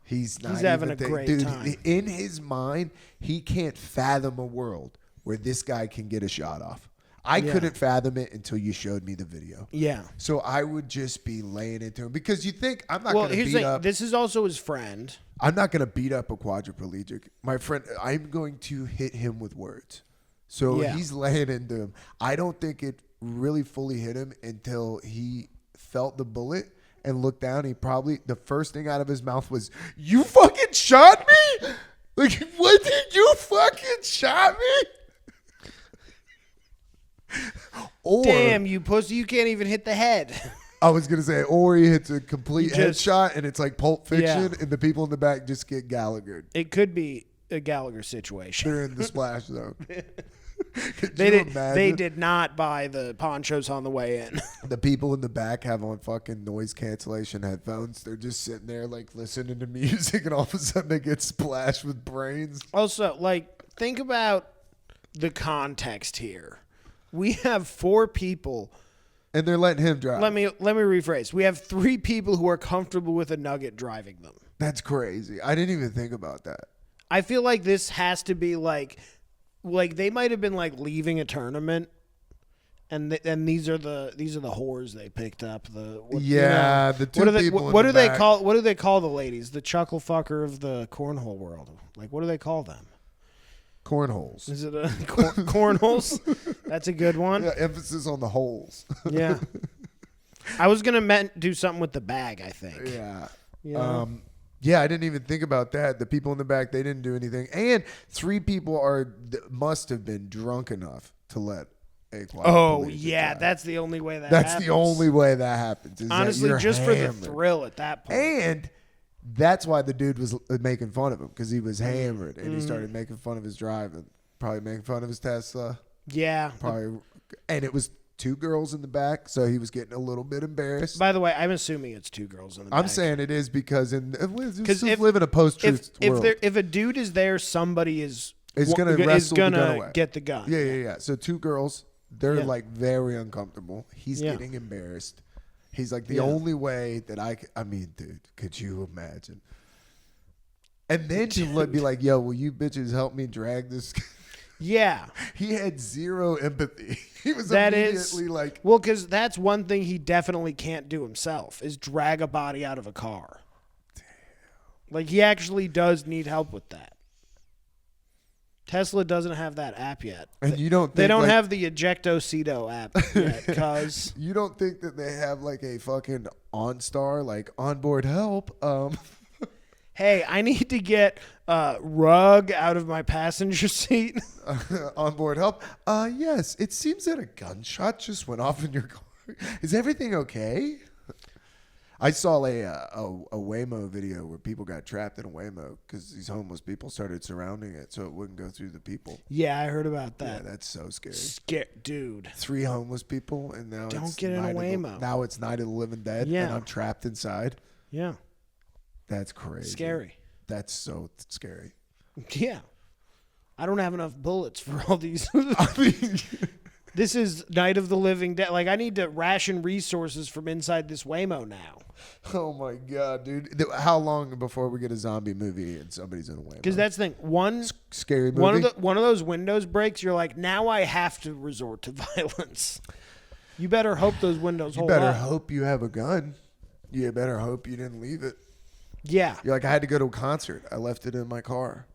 Speaker 1: He's
Speaker 2: having a great time.
Speaker 1: In his mind, he can't fathom a world where this guy can get a shot off. I couldn't fathom it until you showed me the video.
Speaker 2: Yeah.
Speaker 1: So I would just be laying into him because you think I'm not going to beat up.
Speaker 2: This is also his friend.
Speaker 1: I'm not going to beat up a quadriplegic. My friend, I'm going to hit him with words. So he's laying into him. I don't think it really fully hit him until he felt the bullet and looked down. He probably, the first thing out of his mouth was, you fucking shot me? Like, what did you fucking shot me? Or,
Speaker 2: damn, you pussy, you can't even hit the head.
Speaker 1: I was going to say, or he hits a complete headshot and it's like Pulp Fiction and the people in the back just get Gallaghered.
Speaker 2: It could be a Gallagher situation.
Speaker 1: They're in the splash zone.
Speaker 2: They did not buy the ponchos on the way in.
Speaker 1: The people in the back have on fucking noise cancellation headphones. They're just sitting there like listening to music and all of a sudden they get splashed with brains.
Speaker 2: Also, like, think about the context here. We have 4 people.
Speaker 1: And they're letting him drive.
Speaker 2: Let me rephrase. We have 3 people who are comfortable with a Nugget driving them.
Speaker 1: That's crazy. I didn't even think about that.
Speaker 2: I feel like this has to be like they might have been like leaving a tournament, and these are the whores they picked up. The two people. What do they call the ladies? The chuckle fucker of the cornhole world. Like, what do they call them?
Speaker 1: Cornholes.
Speaker 2: Is it a cornholes? That's a good one.
Speaker 1: Yeah, emphasis on the holes.
Speaker 2: Yeah. I was gonna do something with the bag, I think.
Speaker 1: Yeah.
Speaker 2: Yeah.
Speaker 1: Yeah, I didn't even think about that. The people in the back, they didn't do anything. And 3 people must have been drunk enough to let a quadriplegic drive.
Speaker 2: That's the only way that
Speaker 1: That's
Speaker 2: happens.
Speaker 1: the only way that happens.
Speaker 2: Honestly, just
Speaker 1: hammered.
Speaker 2: for the thrill at that point.
Speaker 1: And that's why the dude was making fun of him, because he was hammered and he started making fun of his driving, probably making fun of his Tesla.
Speaker 2: Yeah.
Speaker 1: Probably, and it was 2 girls in the back, so he was getting a little bit embarrassed.
Speaker 2: By the way, I'm assuming it's 2 girls in the back.
Speaker 1: I'm saying it is because we live in a post-truth world.
Speaker 2: If a dude is there, somebody is
Speaker 1: going to
Speaker 2: get the gun.
Speaker 1: Yeah. So 2 girls, they're like very uncomfortable. He's getting embarrassed. He's like, the only way that I mean, dude, could you imagine? And then to be like, yo, will you bitches help me drag this?
Speaker 2: Yeah.
Speaker 1: He had 0 empathy. He was immediately like.
Speaker 2: Well, because that's one thing he definitely can't do himself is drag a body out of a car. Damn. Like, he actually does need help with that. Tesla doesn't have that app yet.
Speaker 1: And you don't think
Speaker 2: they don't have the Ejectocito app yet, cuz.
Speaker 1: You don't think that they have like a fucking OnStar, like onboard help?
Speaker 2: Hey, I need to get rug out of my passenger seat.
Speaker 1: Onboard help? Yes. It seems that a gunshot just went off in your car. Is everything okay? I saw a Waymo video where people got trapped in a Waymo because these homeless people started surrounding it so it wouldn't go through the people.
Speaker 2: Yeah, I heard about that.
Speaker 1: Yeah, that's so scary.
Speaker 2: Dude.
Speaker 1: 3 homeless people, and now
Speaker 2: don't get in a Waymo.
Speaker 1: Now it's Night of the Living Dead, and I'm trapped inside.
Speaker 2: Yeah.
Speaker 1: That's crazy.
Speaker 2: Scary.
Speaker 1: That's so scary.
Speaker 2: Yeah. I don't have enough bullets for all these. This is Night of the Living Dead. Like, I need to ration resources from inside this Waymo now.
Speaker 1: Oh, my God, dude. How long before we get a zombie movie and somebody's in a Waymo?
Speaker 2: Because that's the thing.
Speaker 1: Scary movie?
Speaker 2: One of those windows breaks, you're like, now I have to resort to violence. You better hope those windows hold up.
Speaker 1: You better hope you have a gun. You better hope you didn't leave it.
Speaker 2: Yeah.
Speaker 1: You're like, I had to go to a concert. I left it in my car.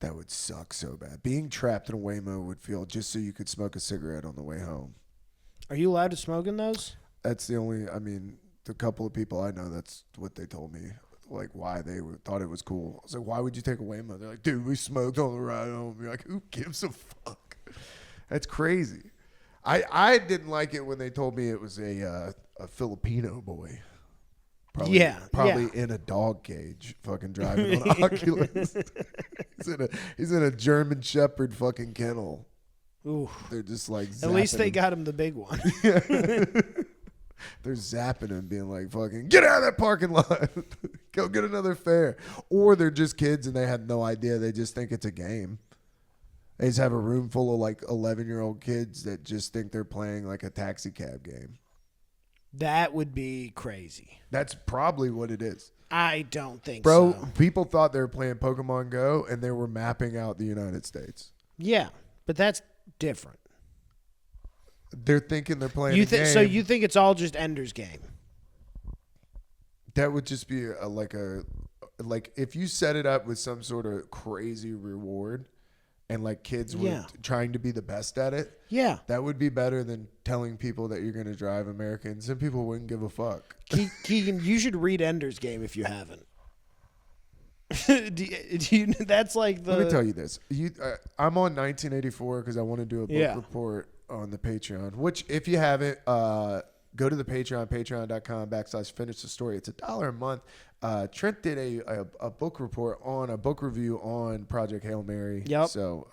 Speaker 1: That would suck so bad. Being trapped in a Waymo would feel just so you could smoke a cigarette on the way home.
Speaker 2: Are you allowed to smoke in those?
Speaker 1: That's the only, the couple of people I know, that's what they told me. Like, why they thought it was cool. I was like, why would you take a Waymo? They're like, dude, we smoked on the ride home. You're like, who gives a fuck? That's crazy. I didn't like it when they told me it was a Filipino boy. Probably in a dog cage, fucking driving on Oculus. He's in a German Shepherd fucking kennel.
Speaker 2: Ooh.
Speaker 1: They're just like zapping
Speaker 2: At least they
Speaker 1: him.
Speaker 2: got him the big one.
Speaker 1: They're zapping him, being like, fucking, get out of that parking lot. Go get another fare. Or they're just kids and they have no idea. They just think it's a game. They just have a room full of like 11-year-old kids that just think they're playing like a taxi cab game.
Speaker 2: That would be crazy.
Speaker 1: That's probably what it is.
Speaker 2: I don't think
Speaker 1: so.
Speaker 2: Bro,
Speaker 1: people thought they were playing Pokemon Go and they were mapping out the United States.
Speaker 2: Yeah, but that's different.
Speaker 1: They're thinking they're playing a game.
Speaker 2: So you think it's all just Ender's Game?
Speaker 1: That would just be like if you set it up with some sort of crazy reward and like kids were trying to be the best at it.
Speaker 2: Yeah.
Speaker 1: That would be better than telling people that you're going to drive Americans. Some people wouldn't give a fuck.
Speaker 2: Keegan, you should read Ender's Game if you haven't. That's like the...
Speaker 1: Let me tell you this. I'm on 1984 because I want to do a book report on the Patreon, which if you haven't, go to the Patreon, patreon.com/FinishTheStory. It's $1 a month. Trent did a book report on a book review on Project Hail Mary.
Speaker 2: Yep.
Speaker 1: So,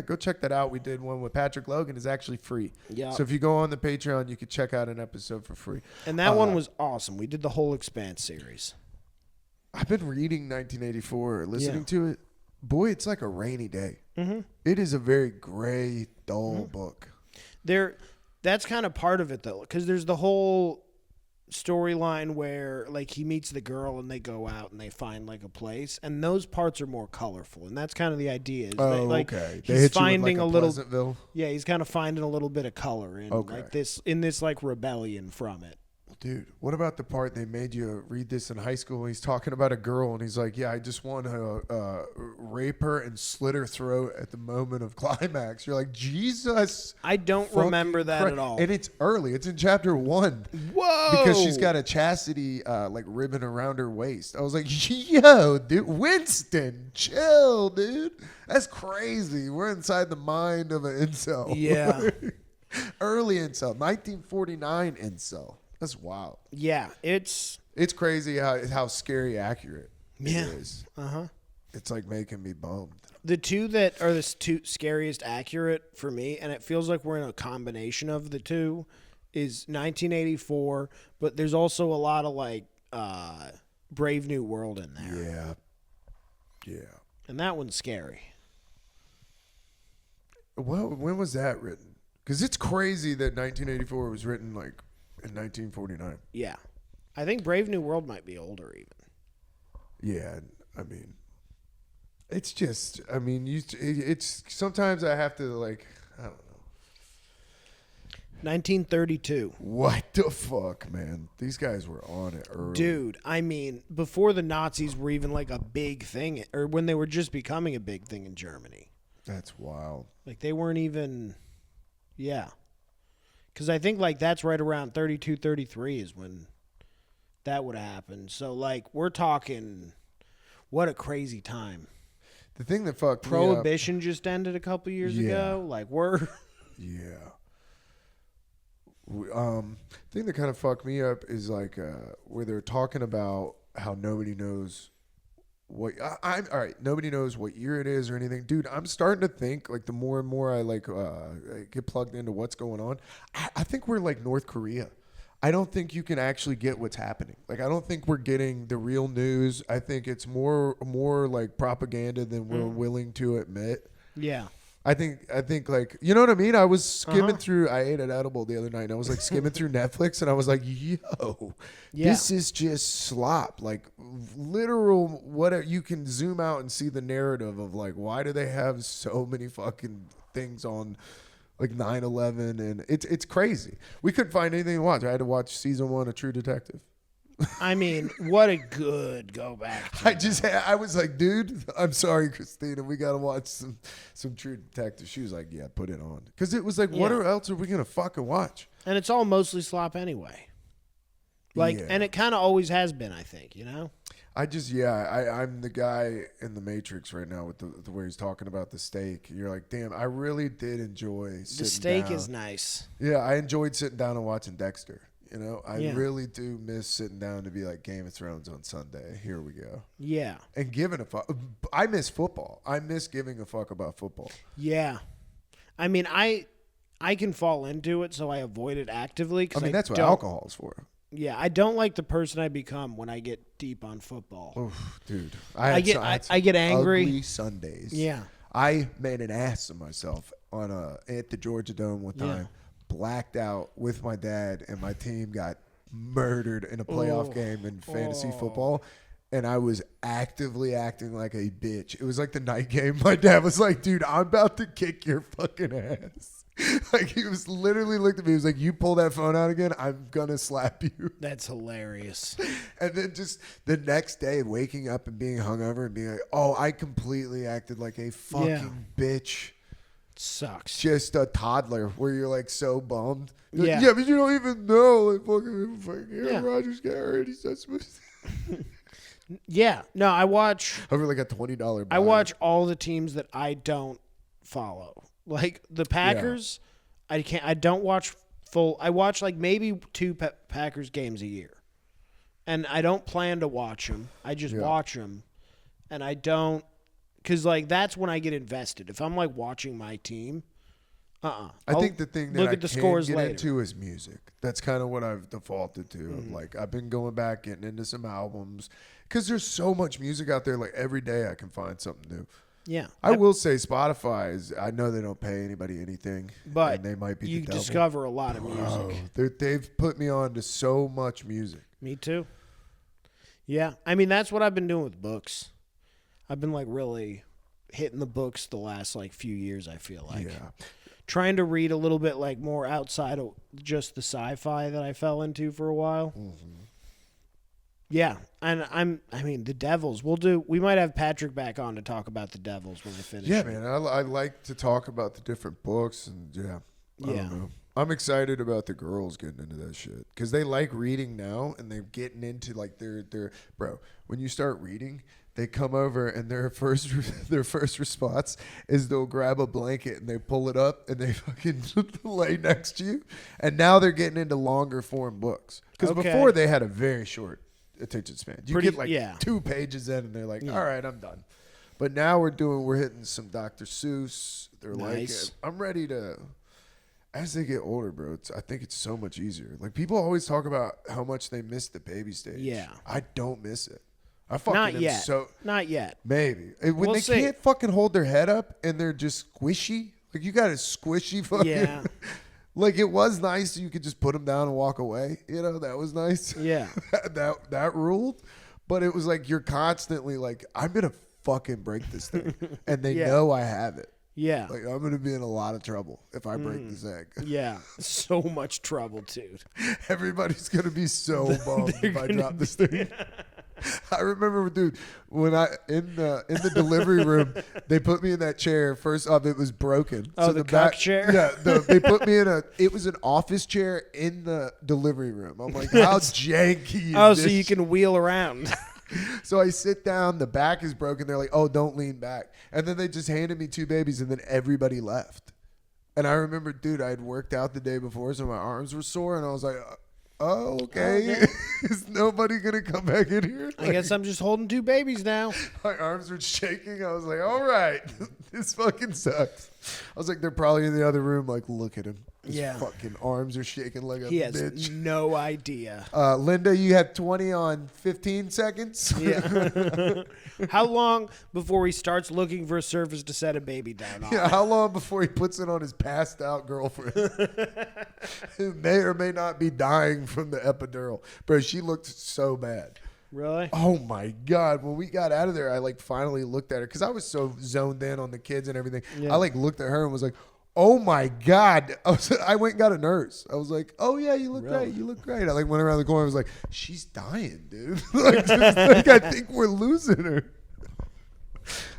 Speaker 1: go check that out. We did one with Patrick Logan. It's actually free.
Speaker 2: Yep.
Speaker 1: So if you go on the Patreon, you can check out an episode for free.
Speaker 2: And that one was awesome. We did the whole Expanse series.
Speaker 1: I've been reading 1984, listening to it. boy, it's like a rainy day. Mm-hmm. It is a very gray, dull book.
Speaker 2: That's kind of part of it, though, because there's the whole storyline where like he meets the girl and they go out and they find like a place, and those parts are more colorful, and that's kind of the idea. Is that, like,
Speaker 1: okay.
Speaker 2: He's finding
Speaker 1: a
Speaker 2: little
Speaker 1: Pleasantville?
Speaker 2: Yeah, he's kind of finding a little bit of color in like this like rebellion from it.
Speaker 1: Dude, what about the part they made you read this in high school? He's talking about a girl, and he's like, yeah, I just want to rape her and slit her throat at the moment of climax. You're like, Jesus.
Speaker 2: I don't remember that at all.
Speaker 1: And it's early. It's in chapter 1.
Speaker 2: Whoa.
Speaker 1: Because she's got a chastity like ribbon around her waist. I was like, yo, dude, Winston, chill, dude. That's crazy. We're inside the mind of an incel.
Speaker 2: Yeah.
Speaker 1: Early incel. 1949 incel. That's wild.
Speaker 2: Yeah, it's
Speaker 1: crazy how scary accurate it is.
Speaker 2: Uh-huh.
Speaker 1: It's like making me bummed.
Speaker 2: The two that are the two scariest accurate for me, and it feels like we're in a combination of the two, is 1984, but there's also a lot of like Brave New World in there.
Speaker 1: Yeah.
Speaker 2: And that one's scary.
Speaker 1: Well, when was that written? Because it's crazy that 1984 was written like in 1949.
Speaker 2: Yeah. I think Brave New World might be older even.
Speaker 1: Yeah, I mean, it's just, I mean, it's sometimes I have to like, I don't know.
Speaker 2: 1932.
Speaker 1: What the fuck, man? These guys were on it early.
Speaker 2: Dude, I mean, before the Nazis were even like a big thing, or when they were just becoming a big thing in Germany.
Speaker 1: That's wild.
Speaker 2: Like they weren't even, yeah. Because I think like that's right around 32, 33 is when that would have happened. So like we're talking, what a crazy time.
Speaker 1: The thing that fucked
Speaker 2: Prohibition
Speaker 1: me up,
Speaker 2: just ended a couple years ago. Like we're
Speaker 1: yeah. Thing that kind of fucked me up is like where they're talking about how nobody knows what I'm all right. Nobody knows what year it is or anything, dude. I'm starting to think like the more and more I like get plugged into what's going on. I think we're like North Korea. I don't think you can actually get what's happening. Like I don't think we're getting the real news. I think it's more like propaganda than we're willing to admit.
Speaker 2: Yeah.
Speaker 1: I think like, you know what I mean? I was skimming through, I ate an edible the other night and I was like skimming through Netflix and I was like, yo, this is just slop. Like literal, you can zoom out and see the narrative of like, why do they have so many fucking things on like 9/11? And it's crazy. We couldn't find anything to watch. I had to watch season 1 of True Detective.
Speaker 2: I mean, what a good go back.
Speaker 1: I was like, dude, I'm sorry, Christina, we got to watch some True Detective. She was like, yeah, put it on. Because it was like, what else are we going to fucking watch?
Speaker 2: And it's all mostly slop anyway. Like, and it kind of always has been, I think, you know?
Speaker 1: I'm the guy in the Matrix right now with the way he's talking about the steak. You're like, damn, I really did enjoy sitting down.
Speaker 2: The steak is nice.
Speaker 1: Yeah, I enjoyed sitting down and watching Dexter. You know, I really do miss sitting down to be like Game of Thrones on Sunday. Here we go.
Speaker 2: Yeah.
Speaker 1: And giving a fuck. I miss football. I miss giving a fuck about football.
Speaker 2: Yeah. I mean, I can fall into it, so I avoid it actively.
Speaker 1: I mean, that's what alcohol's for.
Speaker 2: Yeah, I don't like the person I become when I get deep on football.
Speaker 1: Oof, dude.
Speaker 2: I get angry.
Speaker 1: Ugly Sundays.
Speaker 2: Yeah.
Speaker 1: I made an ass of myself at the Georgia Dome one time. Blacked out with my dad, and my team got murdered in a playoff game in fantasy football, and I was actively acting like a bitch. It was like the night game. My dad was like, dude, I'm about to kick your fucking ass. Like, he was literally looked at me. He was like, you pull that phone out again, I'm gonna slap you.
Speaker 2: That's hilarious.
Speaker 1: And then just the next day, waking up and being hungover and being like, oh, I completely acted like a fucking bitch.
Speaker 2: Sucks.
Speaker 1: Just a toddler where you're like so bummed. Like, yeah, but you don't even know. Like fucking Aaron Rodgers got hurt. He's not supposed to.
Speaker 2: Yeah. No, I watch.
Speaker 1: Over like a $20.
Speaker 2: I watch all the teams that I don't follow. Like the Packers, I don't watch full. I watch like maybe 2 Packers games a year, and I don't plan to watch them. I just watch them, and I don't. Because, like, that's when I get invested. If I'm, like, watching my team, I
Speaker 1: think the thing that I
Speaker 2: can get
Speaker 1: into is music. That's kind of what I've defaulted to. Mm-hmm. Like, I've been going back, getting into some albums. Because there's so much music out there. Like, every day I can find something new.
Speaker 2: Yeah.
Speaker 1: I will say Spotify is, I know they don't pay anybody anything,
Speaker 2: but
Speaker 1: and they might be
Speaker 2: you
Speaker 1: the devil.
Speaker 2: discover a lot of music.
Speaker 1: They've put me on to so much music.
Speaker 2: Me too. Yeah. I mean, that's what I've been doing with books. I've been like really hitting the books the last like few years, I feel like.
Speaker 1: Yeah.
Speaker 2: Trying to read a little bit like more outside of just the sci-fi that I fell into for a while.
Speaker 1: Mm-hmm.
Speaker 2: Yeah, and I mean, the Devils. We might have Patrick back on to talk about the Devils when we finish.
Speaker 1: Yeah, man. I like to talk about the different books, and I don't know. I'm excited about the girls getting into that shit because they like reading now, and they're getting into like their bro. When you start reading, they come over and their first response is they'll grab a blanket and they pull it up and they fucking lay next to you. And now they're getting into longer form books because before they had a very short attention span. You get like 2 pages in and they're like, all right, I'm done. But now we're hitting some Dr. Seuss. They're like, I'm ready to. As they get older, bro, I think it's so much easier. Like people always talk about how much they miss the baby stage.
Speaker 2: Yeah,
Speaker 1: I don't miss it. I fucking
Speaker 2: not yet.
Speaker 1: So
Speaker 2: not yet.
Speaker 1: Maybe when they can't fucking hold their head up and they're just squishy. Like you got a squishy fucking. Yeah. Like it was nice you could just put them down and walk away. You know that was nice.
Speaker 2: Yeah.
Speaker 1: that ruled, but it was like you're constantly like I'm gonna fucking break this thing, and they know I have it.
Speaker 2: Yeah.
Speaker 1: Like I'm gonna be in a lot of trouble if I break this egg.
Speaker 2: Yeah. So much trouble, dude.
Speaker 1: Everybody's gonna be so bummed if I drop this thing. I remember, dude, when in the delivery room, they put me in that chair. First off, it was broken.
Speaker 2: Oh, so the back chair?
Speaker 1: Yeah, they put me it was an office chair in the delivery room. I'm like, how janky is this?
Speaker 2: So you can wheel around.
Speaker 1: So I sit down, the back is broken. They're like, oh, don't lean back. And then they just handed me 2 babies, and then everybody left. And I remember, dude, I had worked out the day before, so my arms were sore, and I was like, oh, okay. Is nobody going to come back in here?
Speaker 2: I guess I'm just holding 2 babies now.
Speaker 1: My arms were shaking. I was like, all right. This fucking sucks. I was like, they're probably in the other room. Like, look at him. His fucking arms are shaking like a bitch.
Speaker 2: He has no idea.
Speaker 1: Linda, you had 20 on 15 seconds?
Speaker 2: Yeah. How long before he starts looking for a surface to set a baby down on?
Speaker 1: Yeah, how long before he puts it on his passed out girlfriend? Who may or may not be dying from the epidural. Bro, she looked so bad.
Speaker 2: Really?
Speaker 1: Oh my God. When we got out of there, I like finally looked at her because I was so zoned in on the kids and everything. Yeah. I like looked at her and was like, oh my God. I went and got a nurse. I was like, oh yeah, you look great. You look great. I like went around the corner. I was like, she's dying, dude. I think we're losing her.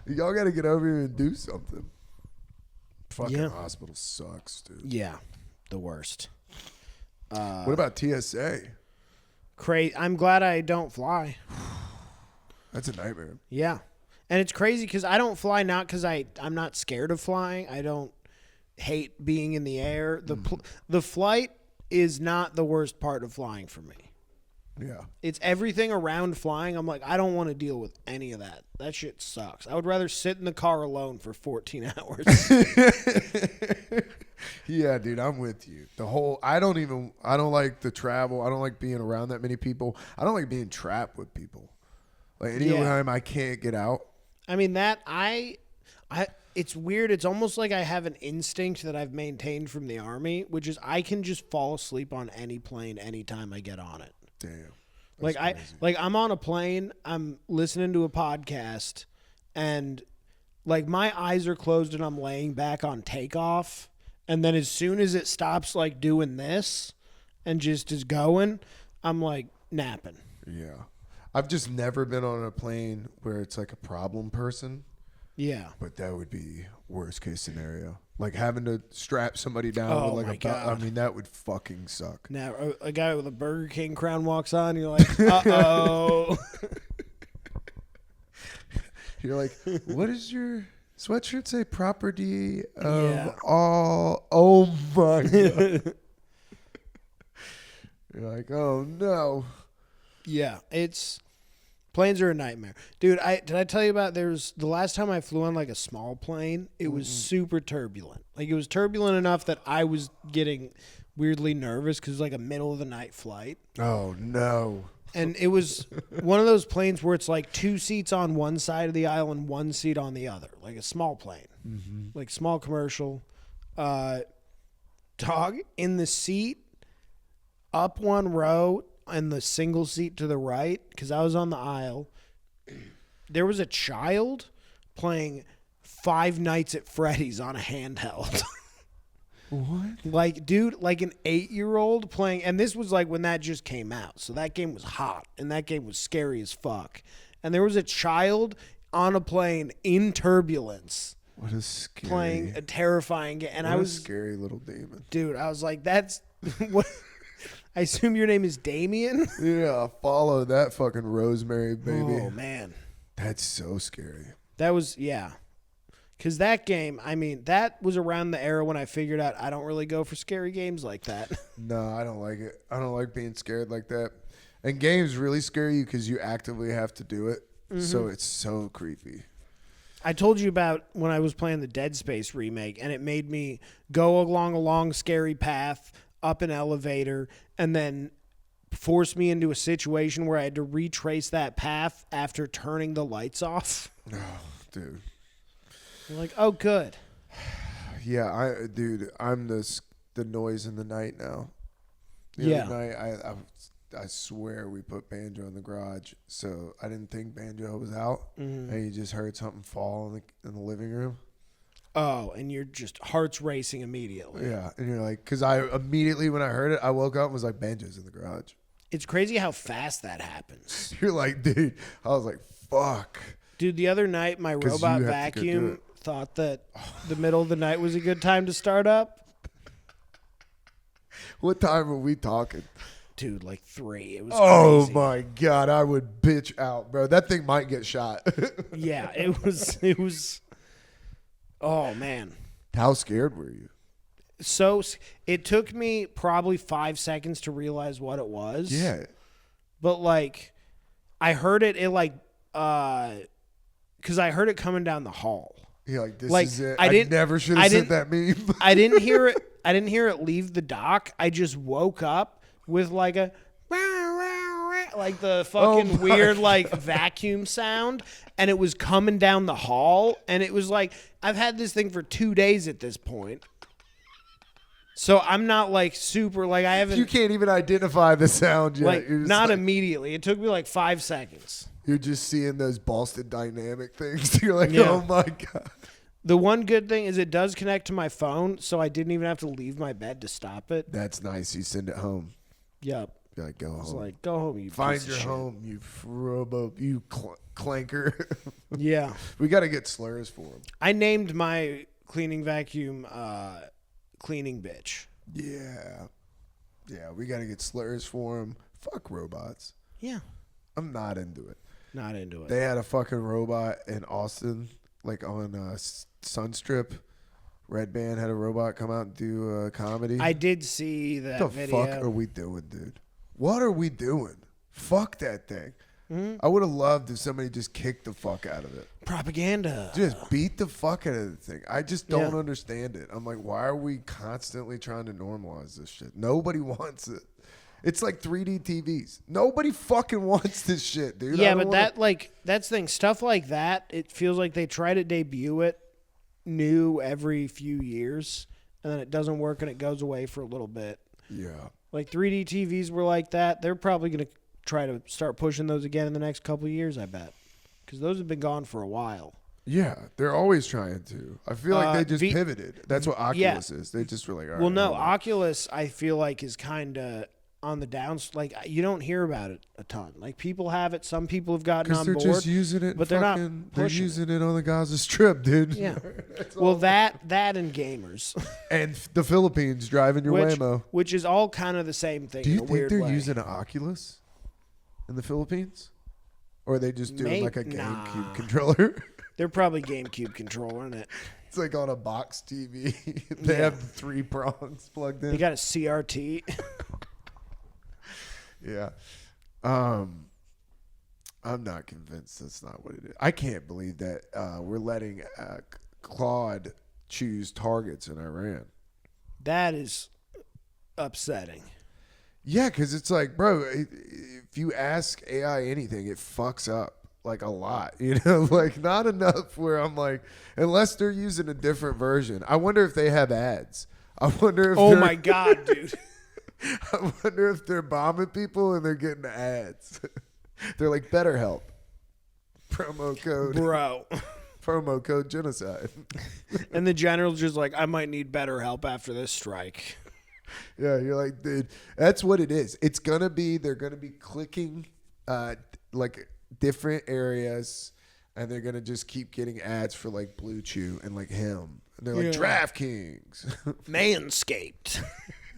Speaker 1: Y'all got to get over here and do something. Fucking hospital sucks, dude.
Speaker 2: Yeah. The worst.
Speaker 1: What about TSA?
Speaker 2: I'm glad I don't fly.
Speaker 1: That's a nightmare.
Speaker 2: Yeah. And it's crazy because I don't fly not because I'm not scared of flying. I don't hate being in the air. The flight is not the worst part of flying for me.
Speaker 1: Yeah.
Speaker 2: It's everything around flying. I'm like, I don't want to deal with any of that. That shit sucks. I would rather sit in the car alone for 14 hours.
Speaker 1: Yeah, dude, I'm with you. I don't like the travel. I don't like being around that many people. I don't like being trapped with people. Like anytime I can't get out.
Speaker 2: I mean it's weird. It's almost like I have an instinct that I've maintained from the Army, which is I can just fall asleep on any plane anytime I get on it.
Speaker 1: Damn.
Speaker 2: I'm on a plane, I'm listening to a podcast, and like my eyes are closed and I'm laying back on takeoff, and then as soon as it stops like doing this and just is going, I'm like napping.
Speaker 1: Yeah. I've just never been on a plane where it's like a problem person.
Speaker 2: Yeah.
Speaker 1: But that would be worst case scenario. Like having to strap somebody down with like I mean, that would fucking suck.
Speaker 2: Now, a guy with a Burger King crown walks on, you're like, uh-oh.
Speaker 1: You're like, what does your sweatshirt say? Property of all. Oh, my God. You're like, oh, no.
Speaker 2: Yeah, planes are a nightmare. Dude, did I tell you about the last time I flew on like a small plane, it was super turbulent. Like it was turbulent enough that I was getting weirdly nervous because it was like a middle of the night flight.
Speaker 1: Oh, no.
Speaker 2: And it was one of those planes where it's like 2 seats on one side of the aisle and 1 seat on the other, like a small plane, like small commercial. Dog in the seat, up 1 row, and the single seat to the right, because I was on the aisle. There was a child playing Five Nights at Freddy's on a handheld.
Speaker 1: What?
Speaker 2: Like, dude, like an 8-year-old playing, and this was like when that just came out. So that game was hot, and that game was scary as fuck. And there was a child on a plane in turbulence.
Speaker 1: What a scary.
Speaker 2: Playing a terrifying game. And I was
Speaker 1: a scary little demon.
Speaker 2: Dude, I was like, that's what. I assume your name is Damien?
Speaker 1: Yeah, follow that fucking Rosemary, baby.
Speaker 2: Oh, man.
Speaker 1: That's so scary.
Speaker 2: That was, yeah. Because that game, I mean, that was around the era when I figured out I don't really go for scary games like that.
Speaker 1: No, I don't like it. I don't like being scared like that. And games really scare you because you actively have to do it. So it's so creepy.
Speaker 2: I told you about when I was playing the Dead Space remake, and it made me go along a long, scary path, up an elevator, and then force me into a situation where I had to retrace that path after turning the lights off.
Speaker 1: Oh, dude.
Speaker 2: I'm like, oh, good.
Speaker 1: Yeah, I'm the noise in the night now. The other night, I swear we put Banjo in the garage, so I didn't think Banjo was out, and you just heard something fall in the living room.
Speaker 2: Oh, and you're just heart's racing immediately.
Speaker 1: Yeah, and you're like, because I immediately, when I heard it, I woke up and was like, Banjo's in the garage.
Speaker 2: It's crazy how fast that happens.
Speaker 1: You're like, dude, I was like, fuck.
Speaker 2: Dude, the other night, my robot vacuum thought that the middle of the night was a good time to start up.
Speaker 1: What time are we talking?
Speaker 2: Dude, like 3. It was crazy.
Speaker 1: My God, I would bitch out, bro. That thing might get shot.
Speaker 2: Yeah, it was. Oh, man.
Speaker 1: How scared were you?
Speaker 2: So it took me probably 5 seconds to realize what it was.
Speaker 1: Yeah.
Speaker 2: But like, I heard it like, because I heard it coming down the hall.
Speaker 1: You're like, this
Speaker 2: Like,
Speaker 1: is it.
Speaker 2: I
Speaker 1: never should have said that meme.
Speaker 2: I didn't hear it. I didn't hear it leave the dock. I just woke up with like a like the fucking weird like vacuum sound, and it was coming down the hall, and it was like, I've had this thing for 2 days at this point. So I'm not like super like I haven't.
Speaker 1: You can't even identify the sound yet.
Speaker 2: Like not immediately. It took me like 5 seconds.
Speaker 1: You're just seeing those Boston Dynamic things. You're like,
Speaker 2: Yeah.
Speaker 1: oh my God.
Speaker 2: The one good thing is it does connect to my phone, so I didn't even have to leave my bed to stop it.
Speaker 1: That's nice. You send it home.
Speaker 2: Yep.
Speaker 1: You're like, go home.
Speaker 2: It's like, go home, you
Speaker 1: Find
Speaker 2: piece
Speaker 1: your
Speaker 2: of shit.
Speaker 1: home, you clanker.
Speaker 2: Yeah.
Speaker 1: We got to get slurs for him.
Speaker 2: I named my cleaning vacuum cleaning bitch.
Speaker 1: Yeah. Yeah, we got to get slurs for him. Fuck robots.
Speaker 2: Yeah.
Speaker 1: I'm not into it.
Speaker 2: Not into it.
Speaker 1: They had a fucking robot in Austin, like on Sunstrip. Red Band had a robot come out and do a comedy.
Speaker 2: I did see that
Speaker 1: What the
Speaker 2: video.
Speaker 1: fuck are we doing, dude? What are we doing? Fuck that thing. I would have loved if somebody just kicked the fuck out of it.
Speaker 2: Propaganda.
Speaker 1: Just beat the fuck out of the thing. I just don't
Speaker 2: Yeah.
Speaker 1: understand it. I'm like, why are we constantly trying to normalize this shit? Nobody wants it. It's like 3D TVs. Nobody fucking wants this shit, dude.
Speaker 2: Yeah, but that's the thing. Stuff like that, it feels like they try to debut it new every few years, and then it doesn't work and it goes away for a little bit.
Speaker 1: Yeah.
Speaker 2: Like 3D TVs were like that. They're probably going to try to start pushing those again in the next couple of years, I bet. Because those have been gone for a while.
Speaker 1: Yeah, they're always trying to. I feel like they just pivoted. That's what Oculus is. They just were like, all right.
Speaker 2: Well, no, Oculus, I feel like, is kind of on the downs. Like, you don't hear about it a ton. Like, people have it. Some people have gotten on board.
Speaker 1: Because they're just using it.
Speaker 2: But they're not
Speaker 1: They're
Speaker 2: pushing
Speaker 1: using it on the Gaza Strip, dude.
Speaker 2: Yeah. Well, that and gamers.
Speaker 1: And the Philippines driving your Waymo.
Speaker 2: Which is all kind of the same thing.
Speaker 1: Do you
Speaker 2: in a
Speaker 1: think
Speaker 2: weird
Speaker 1: they're
Speaker 2: way.
Speaker 1: using an Oculus in the Philippines? Or are they just doing like a GameCube controller?
Speaker 2: They're probably GameCube controller in it.
Speaker 1: It's like on a box TV. They have the 3 prongs plugged in.
Speaker 2: They got a CRT.
Speaker 1: Yeah. I'm not convinced that's not what it is. I can't believe that we're letting Claude choose targets in Iran.
Speaker 2: That is upsetting.
Speaker 1: Yeah, because it's like, bro, if you ask AI anything, it fucks up like a lot, like not enough where I'm like, unless they're using a different version. I wonder if they have ads. I wonder if
Speaker 2: oh my God, dude.
Speaker 1: I wonder if they're bombing people and they're getting ads. They're like BetterHelp. Promo code genocide.
Speaker 2: And the general's just like, I might need better help after this strike.
Speaker 1: Yeah, you're like, dude, that's what it is. It's gonna be, they're gonna be clicking like different areas, and they're gonna just keep getting ads for like Blue Chew and like him. And they're like, DraftKings.
Speaker 2: Manscaped.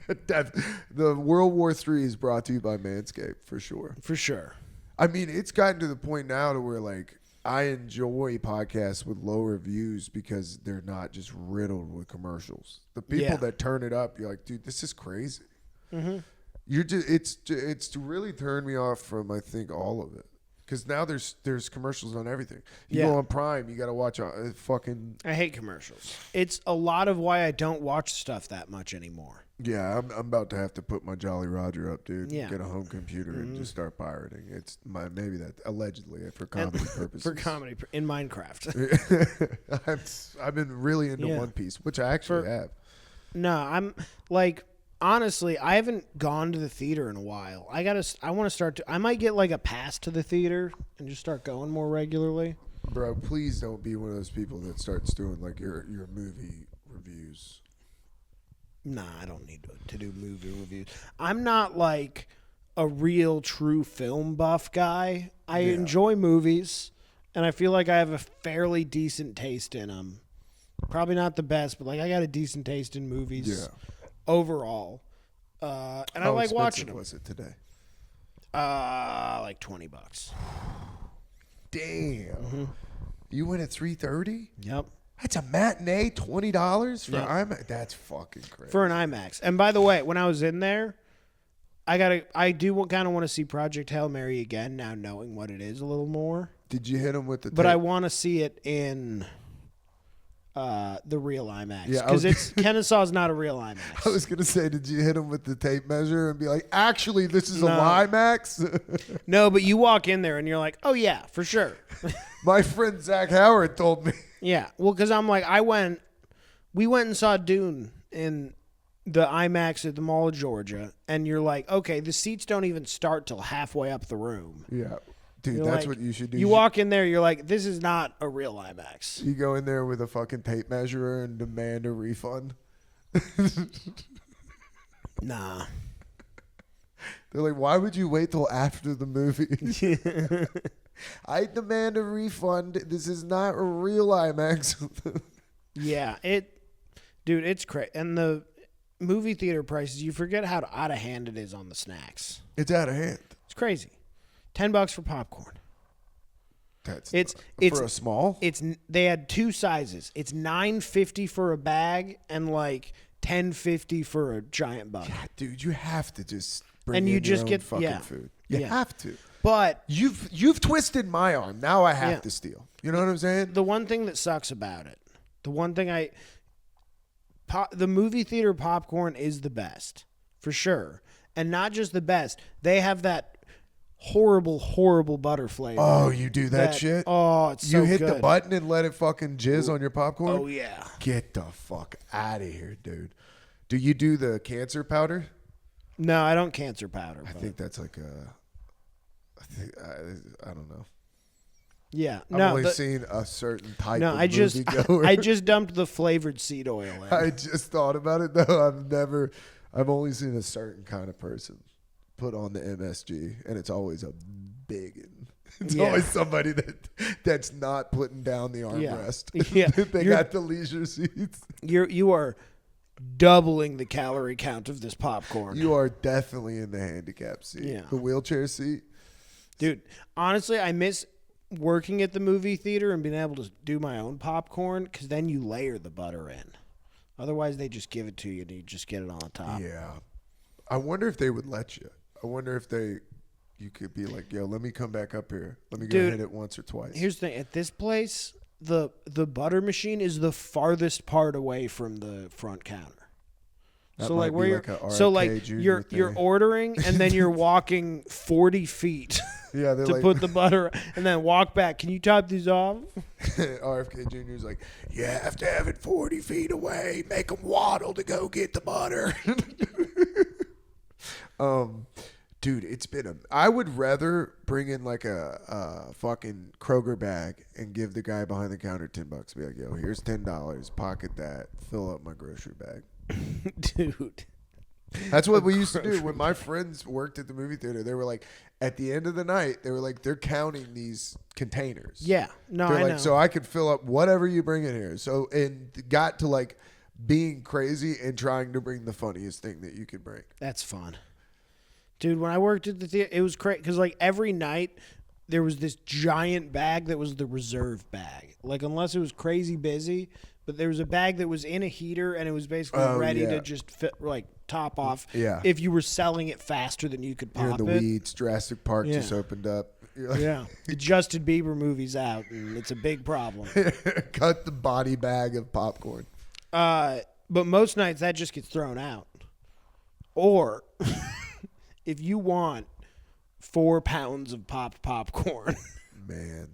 Speaker 1: The World War III is brought to you by Manscaped for sure.
Speaker 2: For sure.
Speaker 1: I mean, it's gotten to the point now to where like I enjoy podcasts with low reviews because they're not just riddled with commercials. The people that turn it up, you're like, dude, this is crazy. Mm-hmm. You're just it's really turned me off from, I think, all of it. Because now there's commercials on everything. You go on Prime, you got to watch fucking.
Speaker 2: I hate commercials. It's a lot of why I don't watch stuff that much anymore.
Speaker 1: Yeah, I'm about to have to put my Jolly Roger up, dude.
Speaker 2: Yeah.
Speaker 1: Get a home computer and just start pirating. It's maybe that allegedly for comedy purposes.
Speaker 2: For comedy in Minecraft.
Speaker 1: I've been really into One Piece, which I actually have.
Speaker 2: No, I'm like, honestly, I haven't gone to the theater in a while. I want to start to. I might get like a pass to the theater and just start going more regularly.
Speaker 1: Bro, please don't be one of those people that starts doing like your movie reviews.
Speaker 2: Nah, I don't need to do movie reviews. I'm not like a real true film buff guy. I enjoy movies, and I feel like I have a fairly decent taste in them. Probably not the best, but like I got a decent taste in movies overall. And I like watching them.
Speaker 1: How expensive was it today?
Speaker 2: Like $20.
Speaker 1: Damn. Mm-hmm. You went at 3:30?
Speaker 2: Yep.
Speaker 1: That's a matinee, $20 for IMAX. That's fucking crazy.
Speaker 2: For an IMAX. And by the way, when I was in there, I do kind of want to see Project Hail Mary again now, knowing what it is a little more.
Speaker 1: Did you hit him with the?
Speaker 2: But I want to see it in the real IMAX because Kennesaw's not a real IMAX.
Speaker 1: I was gonna say, did you hit him with the tape measure and be like, actually, this is a IMAX?
Speaker 2: No, but you walk in there and you're like, oh yeah, for sure.
Speaker 1: My friend Zach Howard told me.
Speaker 2: Yeah, well, because I'm like, we went and saw Dune in the IMAX at the Mall of Georgia, and you're like, okay, the seats don't even start till halfway up the room.
Speaker 1: Yeah. Dude,
Speaker 2: you're
Speaker 1: that's
Speaker 2: like,
Speaker 1: what you should do.
Speaker 2: You walk in there, you're like, this is not a real IMAX.
Speaker 1: You go in there with a fucking tape measure and demand a refund.
Speaker 2: Nah.
Speaker 1: They're like, why would you wait till after the movie? I demand a refund. This is not a real IMAX.
Speaker 2: Yeah, it's crazy. And the movie theater prices, you forget how out of hand it is on the snacks.
Speaker 1: It's out of hand.
Speaker 2: It's crazy. $10 for popcorn.
Speaker 1: It's for a small.
Speaker 2: They had two sizes. It's $9.50 for a bag and like $10.50 for a giant bucket.
Speaker 1: Yeah, dude, you have to just bring
Speaker 2: and
Speaker 1: in
Speaker 2: you just
Speaker 1: your own
Speaker 2: get
Speaker 1: fucking food. You have to. But you've twisted my arm. Now I have to steal. You know what I'm saying?
Speaker 2: The one thing that sucks about it, the movie theater popcorn is the best for sure, and not just the best. They have that horrible butter flavor.
Speaker 1: Oh, you do that shit?
Speaker 2: Oh, it's so
Speaker 1: good. You hit
Speaker 2: good.
Speaker 1: the button and let it fucking jizz on your popcorn?
Speaker 2: Oh, yeah.
Speaker 1: Get the fuck out of here, dude. Do you do the cancer powder?
Speaker 2: No, I don't cancer powder.
Speaker 1: I think that's like I don't know.
Speaker 2: Yeah.
Speaker 1: I've only seen a certain type of
Speaker 2: moviegoer. I just dumped the flavored seed oil in.
Speaker 1: I just thought about it, though. I've only seen a certain kind of person put on the MSG, and it's always a biggin. It's always somebody that's not putting down the armrest.
Speaker 2: Yeah.
Speaker 1: They got the leisure seats.
Speaker 2: You are doubling the calorie count of this popcorn.
Speaker 1: You are definitely in the handicap seat.
Speaker 2: Yeah.
Speaker 1: The wheelchair seat.
Speaker 2: Dude, honestly, I miss working at the movie theater and being able to do my own popcorn because then you layer the butter in. Otherwise, they just give it to you and you just get it on top.
Speaker 1: Yeah. I wonder if they would let you. I wonder if you could be like, yo, let me come back up here. Let me go hit it once or twice.
Speaker 2: Here's the thing. At this place, the butter machine is the farthest part away from the front counter.
Speaker 1: That
Speaker 2: So
Speaker 1: might
Speaker 2: like
Speaker 1: be
Speaker 2: where
Speaker 1: like a
Speaker 2: so
Speaker 1: RFK
Speaker 2: like
Speaker 1: Jr.
Speaker 2: you're
Speaker 1: thing.
Speaker 2: ordering and then you're walking 40 feet
Speaker 1: Yeah, they're
Speaker 2: to
Speaker 1: like
Speaker 2: put the butter and then walk back. Can you top these off?
Speaker 1: RFK Jr.'s like, you have to have it 40 feet away. Make them waddle to go get the butter. Dude, it's been I would rather bring in like a fucking Kroger bag and give the guy behind the counter $10. Be like, yo, here's $10. Pocket that. Fill up my grocery bag.
Speaker 2: Dude.
Speaker 1: That's what we used to do when my friends worked at the movie theater. They were like, at the end of the night, they were like, they're counting these containers.
Speaker 2: Yeah. No,
Speaker 1: They're
Speaker 2: I
Speaker 1: like,
Speaker 2: know.
Speaker 1: so I could fill up whatever you bring in here. So, and got to like being crazy and trying to bring the funniest thing that you could bring.
Speaker 2: That's fun. Dude, when I worked at the theater, it was crazy because like every night there was this giant bag that was the reserve bag. Like unless it was crazy busy, but there was a bag that was in a heater and it was basically ready to just fit, like top off.
Speaker 1: Yeah.
Speaker 2: If you were selling it faster than you could
Speaker 1: Here
Speaker 2: pop
Speaker 1: in the
Speaker 2: it.
Speaker 1: Weeds, Jurassic Park just opened up. You're like,
Speaker 2: Yeah. The Justin Bieber movie's out and it's a big problem.
Speaker 1: cut the body bag of popcorn.
Speaker 2: But most nights that just gets thrown out. Or if you want 4 pounds of popped popcorn.
Speaker 1: Man.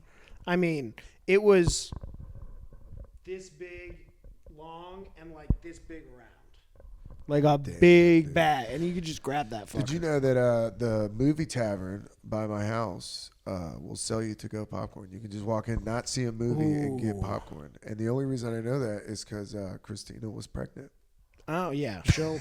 Speaker 2: I mean, it was this big, long, and like this big around. Like a big bag. And you could just grab that fucker.
Speaker 1: Did you know that the movie tavern by my house will sell you to-go popcorn? You can just walk in, not see a movie, and get popcorn. And the only reason I know that is because Christina was pregnant.
Speaker 2: Oh, yeah. She'll...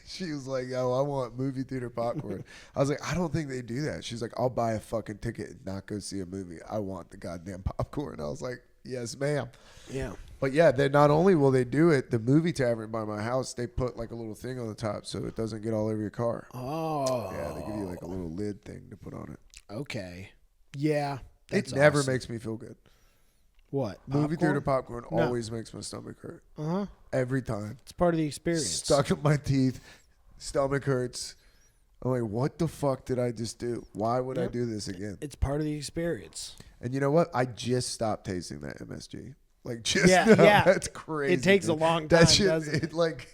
Speaker 1: She was like, "Oh, I want movie theater popcorn." I was like, "I don't think they do that." She's like, "I'll buy a fucking ticket and not go see a movie. I want the goddamn popcorn." I was like, "Yes, ma'am."
Speaker 2: Yeah.
Speaker 1: But yeah, they not only will they do it, the movie tavern by my house, they put like a little thing on the top so it doesn't get all over your car.
Speaker 2: Oh.
Speaker 1: Yeah, they give you like a little lid thing to put on it.
Speaker 2: Okay. Yeah.
Speaker 1: It never makes me feel good.
Speaker 2: What?
Speaker 1: Movie theater popcorn
Speaker 2: No.
Speaker 1: always makes my stomach hurt.
Speaker 2: Uh-huh.
Speaker 1: Every time.
Speaker 2: It's part of the experience.
Speaker 1: Stuck in my teeth, stomach hurts. I'm like, what the fuck did I just do? Why would I do this again?
Speaker 2: It's part of the experience.
Speaker 1: And you know what? I just stopped tasting that MSG. Like just
Speaker 2: Yeah,
Speaker 1: now.
Speaker 2: yeah.
Speaker 1: That's crazy.
Speaker 2: It takes
Speaker 1: dude.
Speaker 2: a long time,
Speaker 1: That shit,
Speaker 2: doesn't it?
Speaker 1: like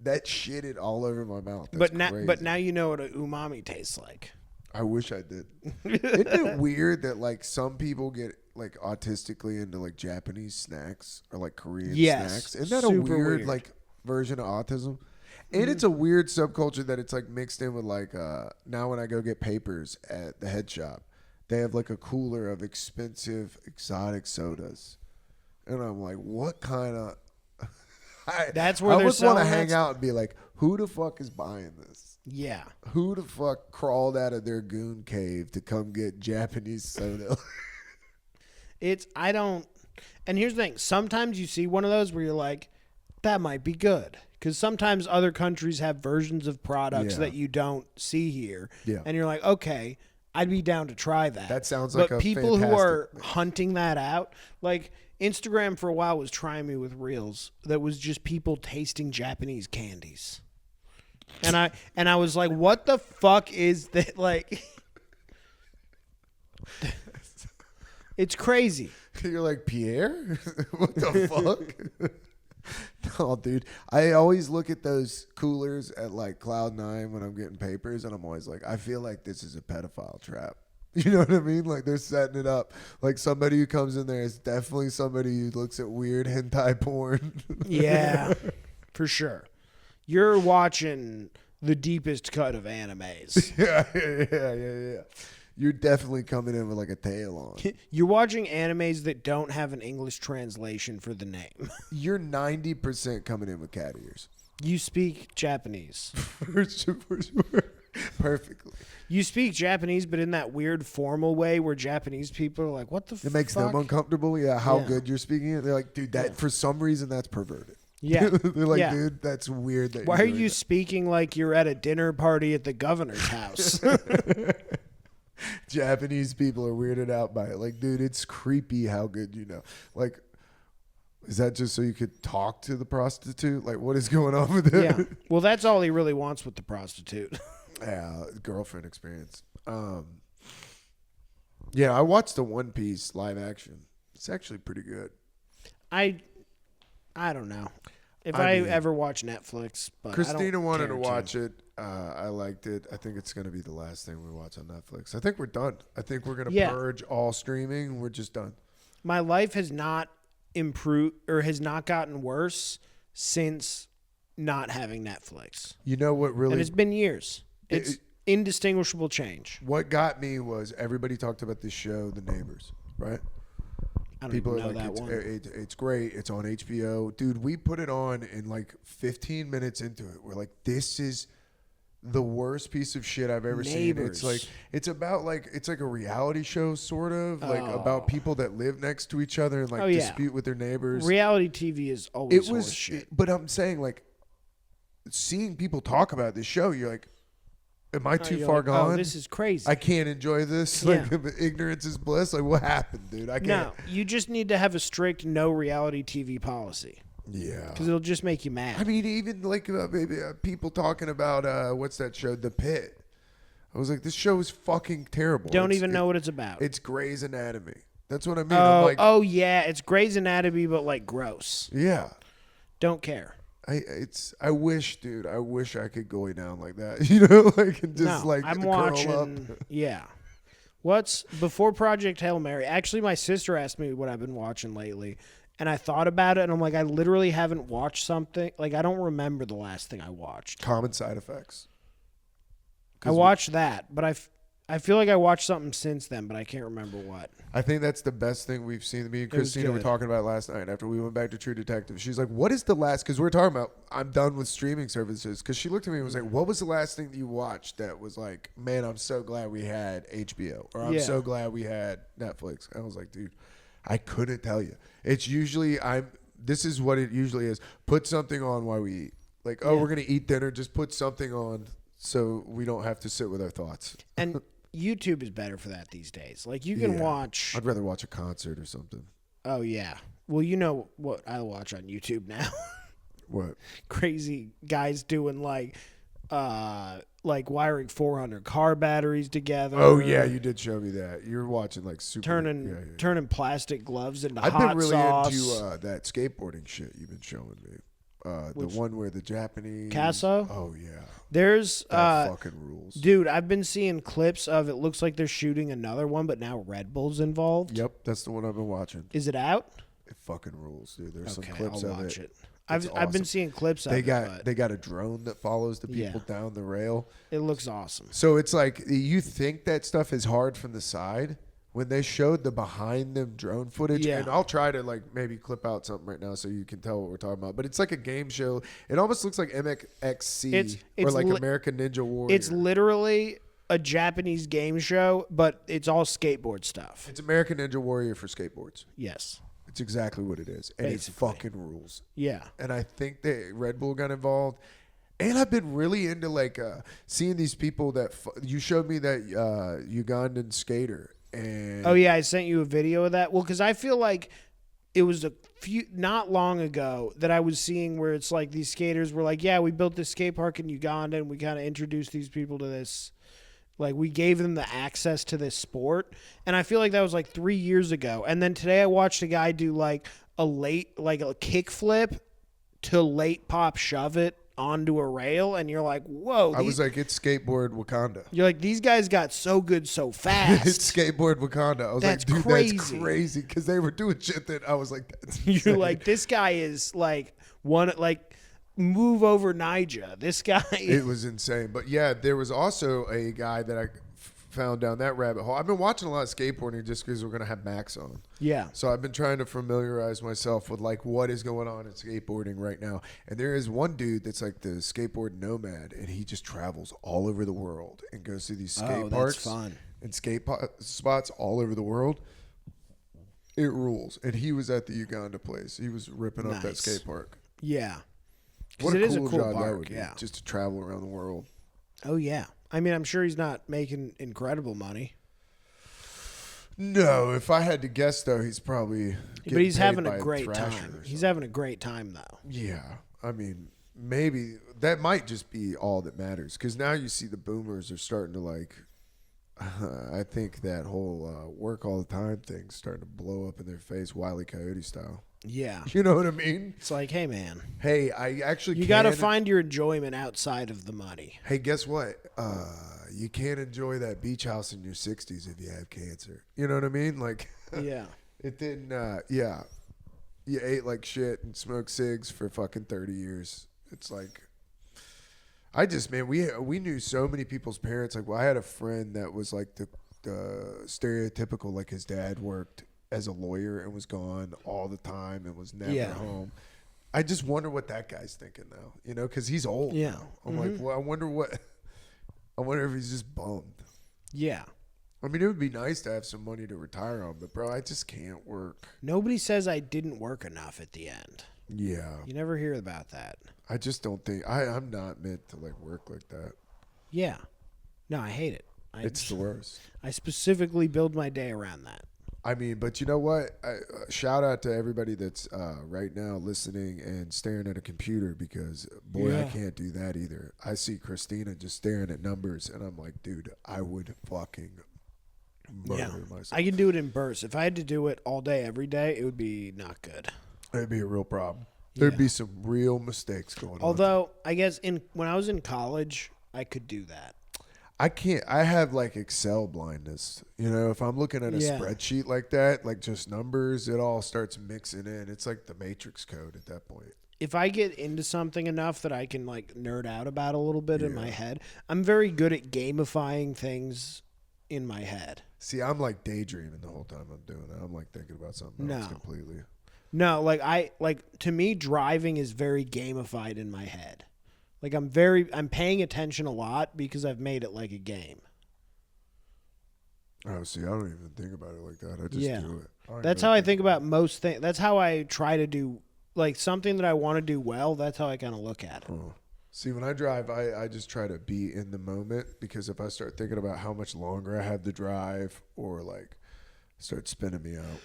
Speaker 1: that shitted all over my mouth. That's crazy.
Speaker 2: But now you know what a umami tastes like.
Speaker 1: I wish I did. Isn't it weird that like some people get like autistically into like Japanese snacks or like Korean snacks? Isn't that a
Speaker 2: super
Speaker 1: weird like version of autism? And it's a weird subculture that it's like mixed in with like now when I go get papers at the head shop, they have like a cooler of expensive exotic sodas. And I'm like, what kind of
Speaker 2: That's where
Speaker 1: I
Speaker 2: they're
Speaker 1: almost want to
Speaker 2: selling
Speaker 1: hang
Speaker 2: that
Speaker 1: out and be like, who the fuck is buying this?
Speaker 2: Yeah.
Speaker 1: Who the fuck crawled out of their goon cave to come get Japanese soda?
Speaker 2: And here's the thing. Sometimes you see one of those where you're like, that might be good. Because sometimes other countries have versions of products that you don't see here.
Speaker 1: Yeah.
Speaker 2: And you're like, okay, I'd be down to try that.
Speaker 1: That sounds like
Speaker 2: But
Speaker 1: a
Speaker 2: people who are
Speaker 1: fantastic-
Speaker 2: hunting that out, like Instagram for a while was trying me with reels that was just people tasting Japanese candies. And I was like, what the fuck is that? Like, it's crazy.
Speaker 1: You're like, Pierre? What the fuck? No, dude. I always look at those coolers at like Cloud9 when I'm getting papers, and I'm always like, I feel like this is a pedophile trap. You know what I mean? Like they're setting it up. Like somebody who comes in there is definitely somebody who looks at weird hentai porn.
Speaker 2: Yeah, for sure. You're watching the deepest cut of animes.
Speaker 1: Yeah. You're definitely coming in with like a tail on.
Speaker 2: You're watching animes that don't have an English translation for the name.
Speaker 1: You're 90% coming in with cat ears.
Speaker 2: You speak Japanese.
Speaker 1: For sure. Perfectly.
Speaker 2: You speak Japanese, but in that weird formal way where Japanese people are like, what the fuck?
Speaker 1: It makes them uncomfortable. Yeah, how good you're speaking it. They're like, dude, that for some reason that's perverted.
Speaker 2: Yeah.
Speaker 1: They're like,
Speaker 2: Yeah.
Speaker 1: dude, that's weird.
Speaker 2: Why are you speaking like you're at a dinner party at the governor's house?
Speaker 1: Japanese people are weirded out by it. Like, dude, it's creepy how good you know. Like, is that just so you could talk to the prostitute? Like, what is going on with it?
Speaker 2: Yeah. Well, that's all he really wants with the prostitute.
Speaker 1: Yeah, girlfriend experience. Yeah, I watched the One Piece live action. It's actually pretty good.
Speaker 2: I don't know. If I ever watch Netflix, but
Speaker 1: Christina wanted to
Speaker 2: care
Speaker 1: watch it. I liked it. I think it's going to be the last thing we watch on Netflix. I think we're done. I think we're going to purge all streaming. We're just done.
Speaker 2: My life has not improved or has not gotten worse since not having Netflix.
Speaker 1: You know what really...
Speaker 2: And it's been years. It's indistinguishable change.
Speaker 1: What got me was everybody talked about this show, The Neighbors, right?
Speaker 2: I don't
Speaker 1: People
Speaker 2: even know
Speaker 1: are like,
Speaker 2: that one.
Speaker 1: it's great. It's on HBO. Dude, we put it on in like 15 minutes into it. We're like, this is the worst piece of shit I've ever seen. It's like, it's about like, it's like a reality show sort of, like about people that live next to each other and like dispute with their neighbors.
Speaker 2: Reality TV is always horse shit.
Speaker 1: But I'm saying like, seeing people talk about this show, you're like, am I too far gone?
Speaker 2: Oh, this is crazy.
Speaker 1: I can't enjoy this. Like, ignorance is bliss. Like, what happened, dude? I can't.
Speaker 2: No, you just need to have a strict no reality TV policy.
Speaker 1: Yeah.
Speaker 2: Because it'll just make you mad.
Speaker 1: I mean, even like people talking about, what's that show, The Pit. I was like, this show is fucking terrible.
Speaker 2: Don't even know what it's about.
Speaker 1: It's Grey's Anatomy. That's what I mean. I'm like,
Speaker 2: yeah. It's Grey's Anatomy, but like gross.
Speaker 1: Yeah.
Speaker 2: Don't care.
Speaker 1: I wish, dude. I wish I could go down like that. You know, like and just like
Speaker 2: I'm
Speaker 1: curl
Speaker 2: watching.
Speaker 1: up.
Speaker 2: Yeah. What's before Project Hail Mary? Actually, my sister asked me what I've been watching lately, and I thought about it, and I'm like, I literally haven't watched something. Like, I don't remember the last thing I watched.
Speaker 1: Common Side Effects.
Speaker 2: I watched that, but I feel like I watched something since then, but I can't remember what.
Speaker 1: I think that's the best thing we've seen. Me and Christina were talking about it last night after we went back to True Detective. She's like, what is the last, because we're talking about, I'm done with streaming services. Because she looked at me and was like, what was the last thing that you watched that was like, man, I'm so glad we had HBO. Or I'm so glad we had Netflix. And I was like, dude, I couldn't tell you. It's usually, this is what it usually is. Put something on while we eat. Like, we're going to eat dinner. Just put something on so we don't have to sit with our thoughts.
Speaker 2: And YouTube is better for that these days. Like, you can watch...
Speaker 1: I'd rather watch a concert or something.
Speaker 2: Oh, yeah. Well, you know what I watch on YouTube now.
Speaker 1: What?
Speaker 2: Crazy guys doing, like wiring 400 car batteries together.
Speaker 1: Oh, yeah, you did show me that. You're watching, like, super...
Speaker 2: Turning plastic gloves into hot sauce.
Speaker 1: I've been really into that skateboarding shit you've been showing me. The one where the Japanese...
Speaker 2: Casso?
Speaker 1: Oh, yeah.
Speaker 2: There's...
Speaker 1: That fucking rules.
Speaker 2: Dude, I've been seeing clips of it. Looks like they're shooting another one, but now Red Bull's involved.
Speaker 1: Yep, that's the one I've been watching.
Speaker 2: Is it out?
Speaker 1: It fucking rules, dude. There's some clips
Speaker 2: I'll
Speaker 1: of
Speaker 2: watch
Speaker 1: it.
Speaker 2: I've been seeing clips of it.
Speaker 1: They got a drone that follows the people down the rail.
Speaker 2: It looks awesome.
Speaker 1: So it's like you think that stuff is hard from the side. When they showed the behind them drone footage, and I'll try to like maybe clip out something right now so you can tell what we're talking about. But it's like a game show. It almost looks like MXC or like American Ninja Warrior.
Speaker 2: It's literally a Japanese game show, but it's all skateboard stuff.
Speaker 1: It's American Ninja Warrior for skateboards.
Speaker 2: Yes.
Speaker 1: It's exactly what it is. And it fucking rules.
Speaker 2: Yeah.
Speaker 1: And I think that Red Bull got involved. And I've been really into like seeing these people that you showed me that Ugandan skater. And
Speaker 2: oh, yeah, I sent you a video of that. Well, because I feel like it was not long ago that I was seeing where it's like these skaters were like, yeah, we built this skate park in Uganda and we kind of introduced these people to this. Like, we gave them the access to this sport. And I feel like that was like 3 years ago. And then today I watched a guy do like a kick flip to late pop shove it onto a rail, and you're like, whoa.
Speaker 1: I was like, it's skateboard Wakanda.
Speaker 2: You're like, these guys got so good so fast.
Speaker 1: It's skateboard Wakanda. I was like, dude, that's crazy. Because they were doing shit that I was like, that's insane.
Speaker 2: You're like, this guy is like move over Nija. This guy.
Speaker 1: It was insane. But yeah, there was also a guy that I found down that rabbit hole. I've been watching a lot of skateboarding just because we're going to have Max on.
Speaker 2: Yeah.
Speaker 1: So I've been trying to familiarize myself with like what is going on in skateboarding right now. And there is one dude that's like the skateboard nomad, and he just travels all over the world and goes to these skate parks and skate spots all over the world. It rules. And he was at the Uganda place. He was ripping up that skate park.
Speaker 2: Yeah.
Speaker 1: What a cool job that would be, just to travel around the world.
Speaker 2: Oh, yeah. I mean, I'm sure he's not making incredible money.
Speaker 1: No, if I had to guess, though, he's probably
Speaker 2: but he's having a great time. He's having a great time, though.
Speaker 1: Yeah. I mean, maybe that might just be all that matters, because now you see the boomers are starting to, like, I think that whole work all the time thing's starting to blow up in their face, Wile E. Coyote style.
Speaker 2: Yeah.
Speaker 1: You know what I mean?
Speaker 2: It's like, hey, man.
Speaker 1: Hey, I actually
Speaker 2: You got to find your enjoyment outside of the money.
Speaker 1: Hey, guess what? You can't enjoy that beach house in your 60s if you have cancer. You know what I mean? Like,
Speaker 2: Yeah.
Speaker 1: it didn't, yeah. You ate like shit and smoked cigs for fucking 30 years. It's like, we knew so many people's parents. Like, well, I had a friend that was like the stereotypical, like his dad worked as a lawyer and was gone all the time and was never home. I just wonder what that guy's thinking now, you know, because he's old now. I'm like, well, I wonder if he's just bummed.
Speaker 2: Yeah.
Speaker 1: I mean, it would be nice to have some money to retire on, but, bro, I just can't work.
Speaker 2: Nobody says I didn't work enough at the end.
Speaker 1: Yeah.
Speaker 2: You never hear about that.
Speaker 1: I just don't think – I'm not meant to, like, work like that.
Speaker 2: Yeah. No, I hate it.
Speaker 1: It's the worst.
Speaker 2: I specifically build my day around that.
Speaker 1: I mean, but you know what? Shout out to everybody that's right now listening and staring at a computer because, boy, I can't do that either. I see Christina just staring at numbers, and I'm like, dude, I would fucking murder myself.
Speaker 2: I can do it in bursts. If I had to do it all day, every day, it would be not good.
Speaker 1: It'd be a real problem. There'd be some real mistakes going on.
Speaker 2: Although, I guess when I was in college, I could do that.
Speaker 1: I can't. I have like Excel blindness. You know, if I'm looking at a spreadsheet like that, like just numbers, it all starts mixing in. It's like the Matrix code at that point.
Speaker 2: If I get into something enough that I can like nerd out about a little bit in my head, I'm very good at gamifying things in my head.
Speaker 1: See, I'm like daydreaming the whole time I'm doing it. I'm like thinking about something else completely.
Speaker 2: No, to me, driving is very gamified in my head. Like I'm paying attention a lot because I've made it like a game.
Speaker 1: Oh, see, I don't even think about it like that. I just do it.
Speaker 2: That's how I think about most things. That's how I try to do, like something that I want to do well. That's how I kind of look at it.
Speaker 1: Oh. See, when I drive, I just try to be in the moment because if I start thinking about how much longer I have to drive or like start spinning me out.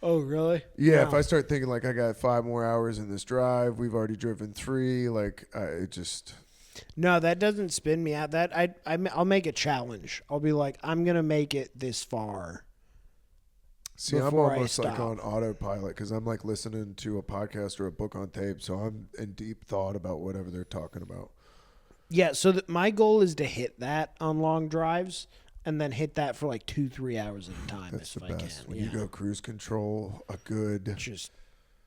Speaker 2: Oh, really?
Speaker 1: Yeah, if I start thinking like I got 5 more hours in this drive, we've already driven 3, like it just...
Speaker 2: No, that doesn't spin me out. That I'll make a challenge. I'll be like, I'm going to make it this far.
Speaker 1: See, I'm almost like on autopilot because I'm like listening to a podcast or a book on tape, so I'm in deep thought about whatever they're talking about.
Speaker 2: Yeah, so my goal is to hit that on long drives. And then hit that for like 2-3 hours at a time.
Speaker 1: That's
Speaker 2: if
Speaker 1: the best.
Speaker 2: I can.
Speaker 1: When you go cruise control, a good.
Speaker 2: It's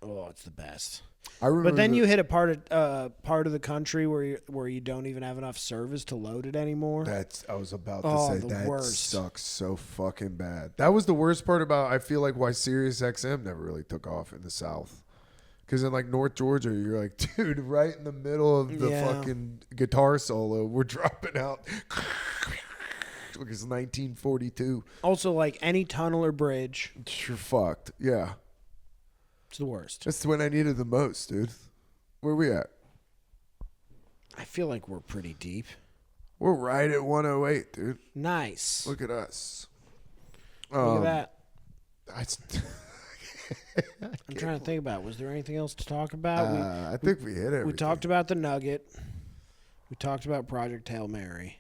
Speaker 2: the best.
Speaker 1: I remember.
Speaker 2: But then you hit a part of the country where you don't even have enough service to load it anymore.
Speaker 1: I was about to say that
Speaker 2: worst.
Speaker 1: Sucks so fucking bad. That was the worst part about. I feel like why Sirius XM never really took off in the South. Because in like North Georgia, you're like, dude, right in the middle of the fucking guitar solo, we're dropping out. It's 1942.
Speaker 2: Also, like any tunnel or bridge,
Speaker 1: you're fucked. Yeah,
Speaker 2: it's the worst.
Speaker 1: That's when I needed the most, dude. Where we at?
Speaker 2: I feel like we're pretty deep.
Speaker 1: We're right at 108, dude.
Speaker 2: Nice.
Speaker 1: Look at us.
Speaker 2: Look at
Speaker 1: that.
Speaker 2: I'm trying to think about. Was there anything else to talk about?
Speaker 1: I think we hit everything.
Speaker 2: We talked about the Nugget. We talked about Project Hail Mary.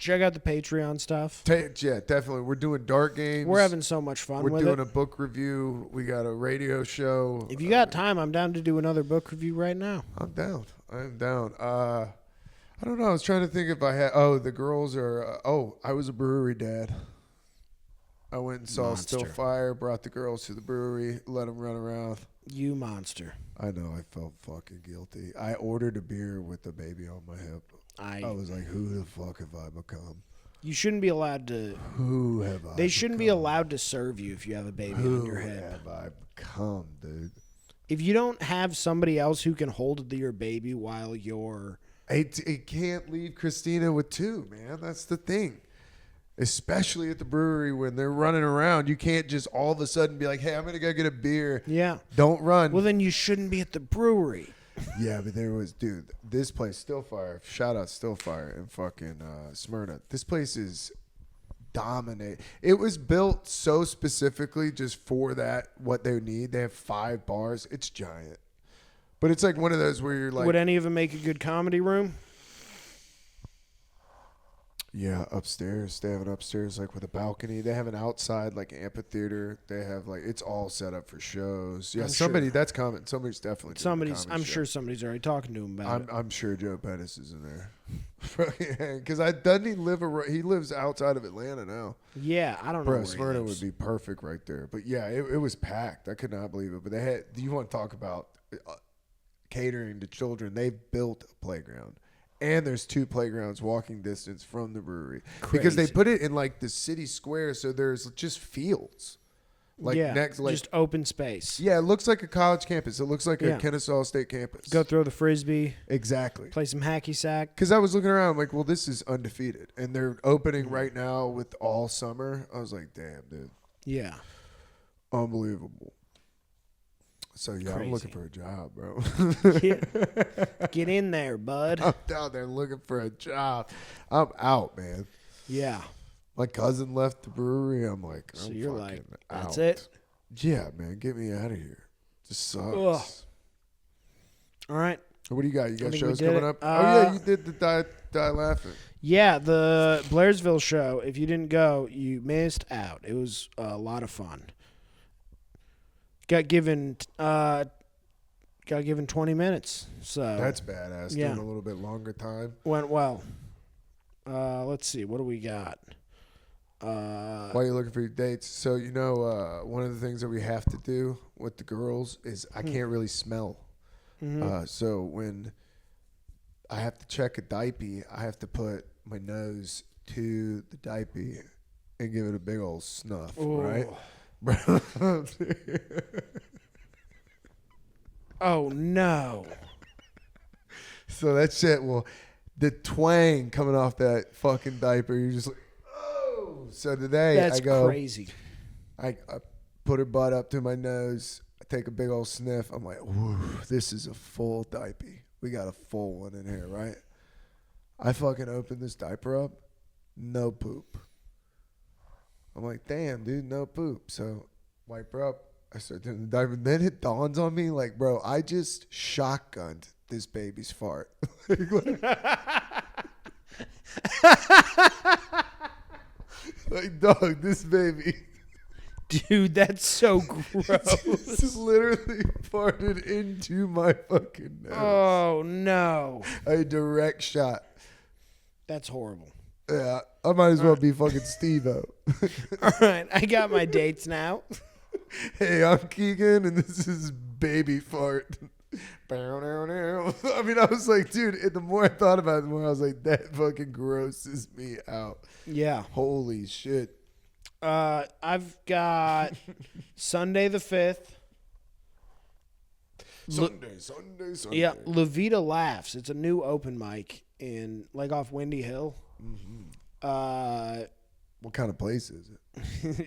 Speaker 2: Check out the Patreon stuff.
Speaker 1: Yeah, definitely. We're doing dart games.
Speaker 2: We're having so much fun with it.
Speaker 1: We're doing a book review. We got a radio show.
Speaker 2: If you got time, I'm down to do another book review right now.
Speaker 1: I'm down. I'm down. I don't know. I was trying to think if I had... Oh, the girls are... I was a brewery dad. I went and saw Still Fire, brought the girls to the brewery, let them run around.
Speaker 2: You monster.
Speaker 1: I know. I felt fucking guilty. I ordered a beer with the baby on my hip. I was like, who the fuck have I become?
Speaker 2: You shouldn't be allowed to.
Speaker 1: Who have I
Speaker 2: They shouldn't be allowed to serve you if you have a baby on your hip.
Speaker 1: Who have I become, dude?
Speaker 2: If you don't have somebody else who can hold your baby while you're...
Speaker 1: It can't leave Christina with 2, man. That's the thing. Especially at the brewery when they're running around. You can't just all of a sudden be like, hey, I'm going to go get a beer.
Speaker 2: Yeah.
Speaker 1: Don't run.
Speaker 2: Well, then you shouldn't be at the brewery.
Speaker 1: Yeah, but there was, dude, this place, Still Fire, shout out Still Fire in fucking Smyrna. This place is dominate. It was built so specifically just for that, what they need. They have 5 bars. It's giant. But it's like one of those where you're like...
Speaker 2: Would any of them make a good comedy room?
Speaker 1: Yeah, upstairs. They have an upstairs like with a balcony. They have an outside like amphitheater. They have like it's all set up for shows. Yeah, that's coming. Somebody's definitely doing a comedy
Speaker 2: I'm
Speaker 1: show.
Speaker 2: sure somebody's already talking to him about it.
Speaker 1: I'm sure Joe Pettis is in there. Because doesn't he live? He lives outside of Atlanta now.
Speaker 2: Yeah, I don't know.
Speaker 1: Bro, Smyrna would be perfect right there. But yeah, it was packed. I could not believe it. But they had. You want to talk about catering to children? They built a playground. And there's 2 playgrounds walking distance from the brewery.
Speaker 2: Crazy.
Speaker 1: Because they put it in like the city square, so there's just fields.
Speaker 2: Just open space.
Speaker 1: Yeah, it looks like a college campus. It looks like a Kennesaw State campus.
Speaker 2: Go throw the frisbee.
Speaker 1: Exactly.
Speaker 2: Play some hacky sack.
Speaker 1: Because I was looking around, I'm like, well, this is undefeated. And they're opening right now with all summer. I was like, damn, dude.
Speaker 2: Yeah.
Speaker 1: Unbelievable. So, yeah,
Speaker 2: Crazy.
Speaker 1: I'm looking for a job, bro.
Speaker 2: Get in there, bud.
Speaker 1: I'm down there looking for a job. I'm out, man.
Speaker 2: Yeah.
Speaker 1: My cousin left the brewery. I'm like,
Speaker 2: So
Speaker 1: I'm
Speaker 2: you're
Speaker 1: fucking
Speaker 2: like,
Speaker 1: out.
Speaker 2: that's it?
Speaker 1: Yeah, man. Get me out of here. Just sucks.
Speaker 2: Ugh. All right.
Speaker 1: What do you got? You got
Speaker 2: think
Speaker 1: shows
Speaker 2: we did
Speaker 1: coming
Speaker 2: it.
Speaker 1: up? Oh, yeah. You did the Die Laughing.
Speaker 2: Yeah, the Blairsville show. If you didn't go, you missed out. It was a lot of fun. Got given 20 minutes. So
Speaker 1: That's badass.
Speaker 2: Yeah.
Speaker 1: Doing a little bit longer time.
Speaker 2: went well. Let's see. What do we got?
Speaker 1: While you're looking for your dates, so one of the things that we have to do with the girls is I can't really smell.
Speaker 2: Mm-hmm.
Speaker 1: So when I have to check a diaper, I have to put my nose to the diaper and give it a big old snuff, right?
Speaker 2: Oh no!
Speaker 1: So that shit the twang coming off that fucking diaper, you're just like, oh. So today
Speaker 2: That's
Speaker 1: I go
Speaker 2: crazy.
Speaker 1: I put her butt up to my nose. I take a big old sniff. I'm like, whoo, this is a full diaper. We got a full one in here, right? I fucking open this diaper up. No poop. I'm like, damn, dude, no poop. So wipe her up. I start doing the diaper. Then it dawns on me, like, bro, I just shotgunned this baby's fart. Like, dog, this baby.
Speaker 2: Dude, that's so gross.
Speaker 1: Just literally farted into my fucking nose.
Speaker 2: Oh no!
Speaker 1: A direct shot.
Speaker 2: That's horrible.
Speaker 1: Yeah, I might as well be fucking Steve-O.
Speaker 2: All right, I got my dates now.
Speaker 1: Hey, I'm Keegan, and this is Baby Fart. I mean, I was like, dude, the more I thought about it, the more I was like, that fucking grosses me out.
Speaker 2: Yeah.
Speaker 1: Holy shit.
Speaker 2: I've got Sunday the 5th.
Speaker 1: Sunday.
Speaker 2: Yeah, Levita Laughs. It's a new open mic off Windy Hill.
Speaker 1: Mm-hmm. What kind of place is it?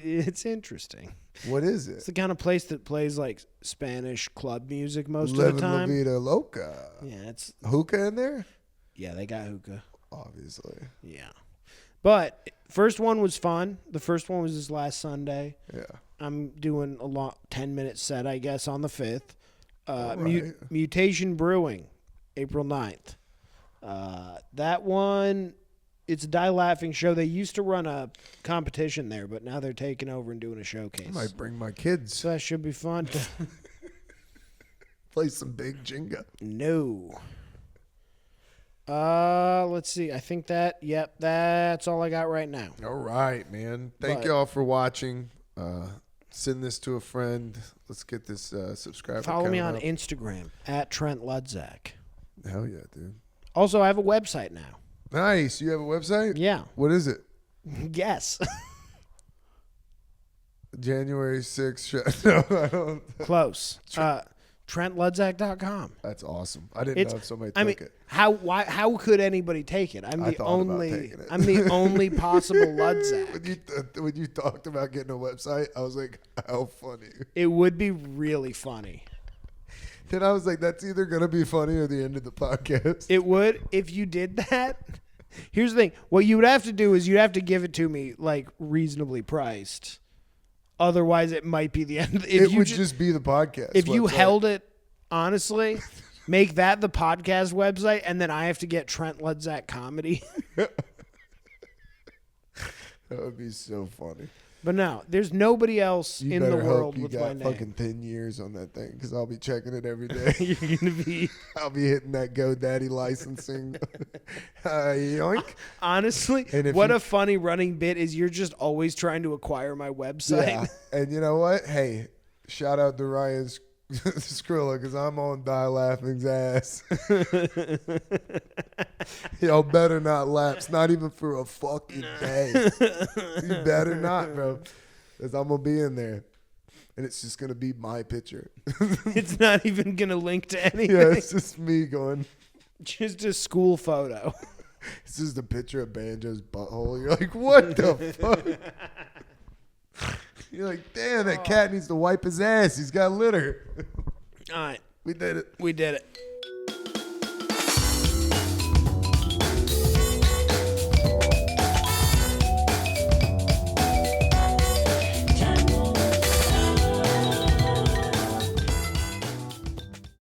Speaker 2: It's interesting.
Speaker 1: What is
Speaker 2: It's
Speaker 1: it?
Speaker 2: the kind of place that plays like Spanish club music most of the time.
Speaker 1: La Vida Loca.
Speaker 2: Yeah, it's
Speaker 1: Hookah in there?
Speaker 2: yeah, they got hookah.
Speaker 1: Obviously.
Speaker 2: Yeah. But first one was fun. The first one was this last Sunday.
Speaker 1: Yeah.
Speaker 2: I'm doing a 10-minute set, I guess, on the 5th.
Speaker 1: Right.
Speaker 2: Mutation Brewing, April 9th. That one, it's a Die Laughing show. They used to run a competition there, but now they're taking over and doing a showcase.
Speaker 1: I might bring my kids.
Speaker 2: So that should be fun.
Speaker 1: Play some big Jenga.
Speaker 2: No. Let's see. I think that's all I got right now.
Speaker 1: All right, man. Thank y'all for watching. Send this to a friend. Let's get this subscriber.
Speaker 2: Follow me on
Speaker 1: up.
Speaker 2: Instagram at Trent Ludzak.
Speaker 1: Hell yeah, dude.
Speaker 2: Also, I have a website now.
Speaker 1: Nice. You have a website?
Speaker 2: Yeah.
Speaker 1: What is it?
Speaker 2: Yes.
Speaker 1: January 6th. No, I don't.
Speaker 2: Close. TrentLudzak.com.
Speaker 1: That's awesome. I didn't know if somebody took it.
Speaker 2: How could anybody take it? I'm
Speaker 1: I
Speaker 2: the
Speaker 1: thought about
Speaker 2: only
Speaker 1: taking it.
Speaker 2: I'm the only possible Ludzak.
Speaker 1: When you talked about getting a website, I was like, how funny.
Speaker 2: It would be really funny.
Speaker 1: Then I was like, that's either going to be funny or the end of the podcast.
Speaker 2: It would if you did that. Here's the thing. What you would have to do is you'd have to give it to me like reasonably priced. Otherwise, it might be the end.
Speaker 1: It would just be the podcast.
Speaker 2: If you
Speaker 1: website.
Speaker 2: held it, honestly, make that the podcast website, and then I have to get Trent Ludzak Comedy.
Speaker 1: That would be so funny.
Speaker 2: But no, there's nobody else in the world with my name.
Speaker 1: You got fucking 10 years on that thing because I'll be checking it every day.
Speaker 2: You're gonna be.
Speaker 1: I'll be hitting that GoDaddy licensing. Yoink.
Speaker 2: Honestly, what a funny running bit is you're just always trying to acquire my website.
Speaker 1: Yeah. And you know what? Hey, shout out to Ryan Skrilla because I'm on Die Laughing's ass. Y'all better not lapse, not even for a fucking day. You better not, bro, because I'm going to be in there. And it's just going to be my picture.
Speaker 2: It's not even going to link to anything.
Speaker 1: Yeah, it's just me going.
Speaker 2: Just a school photo.
Speaker 1: It's just a picture of Banjo's butthole. You're like, what the fuck? You're like, damn, that cat needs to wipe his ass. He's got litter.
Speaker 2: All right.
Speaker 1: We did it.
Speaker 2: We did it.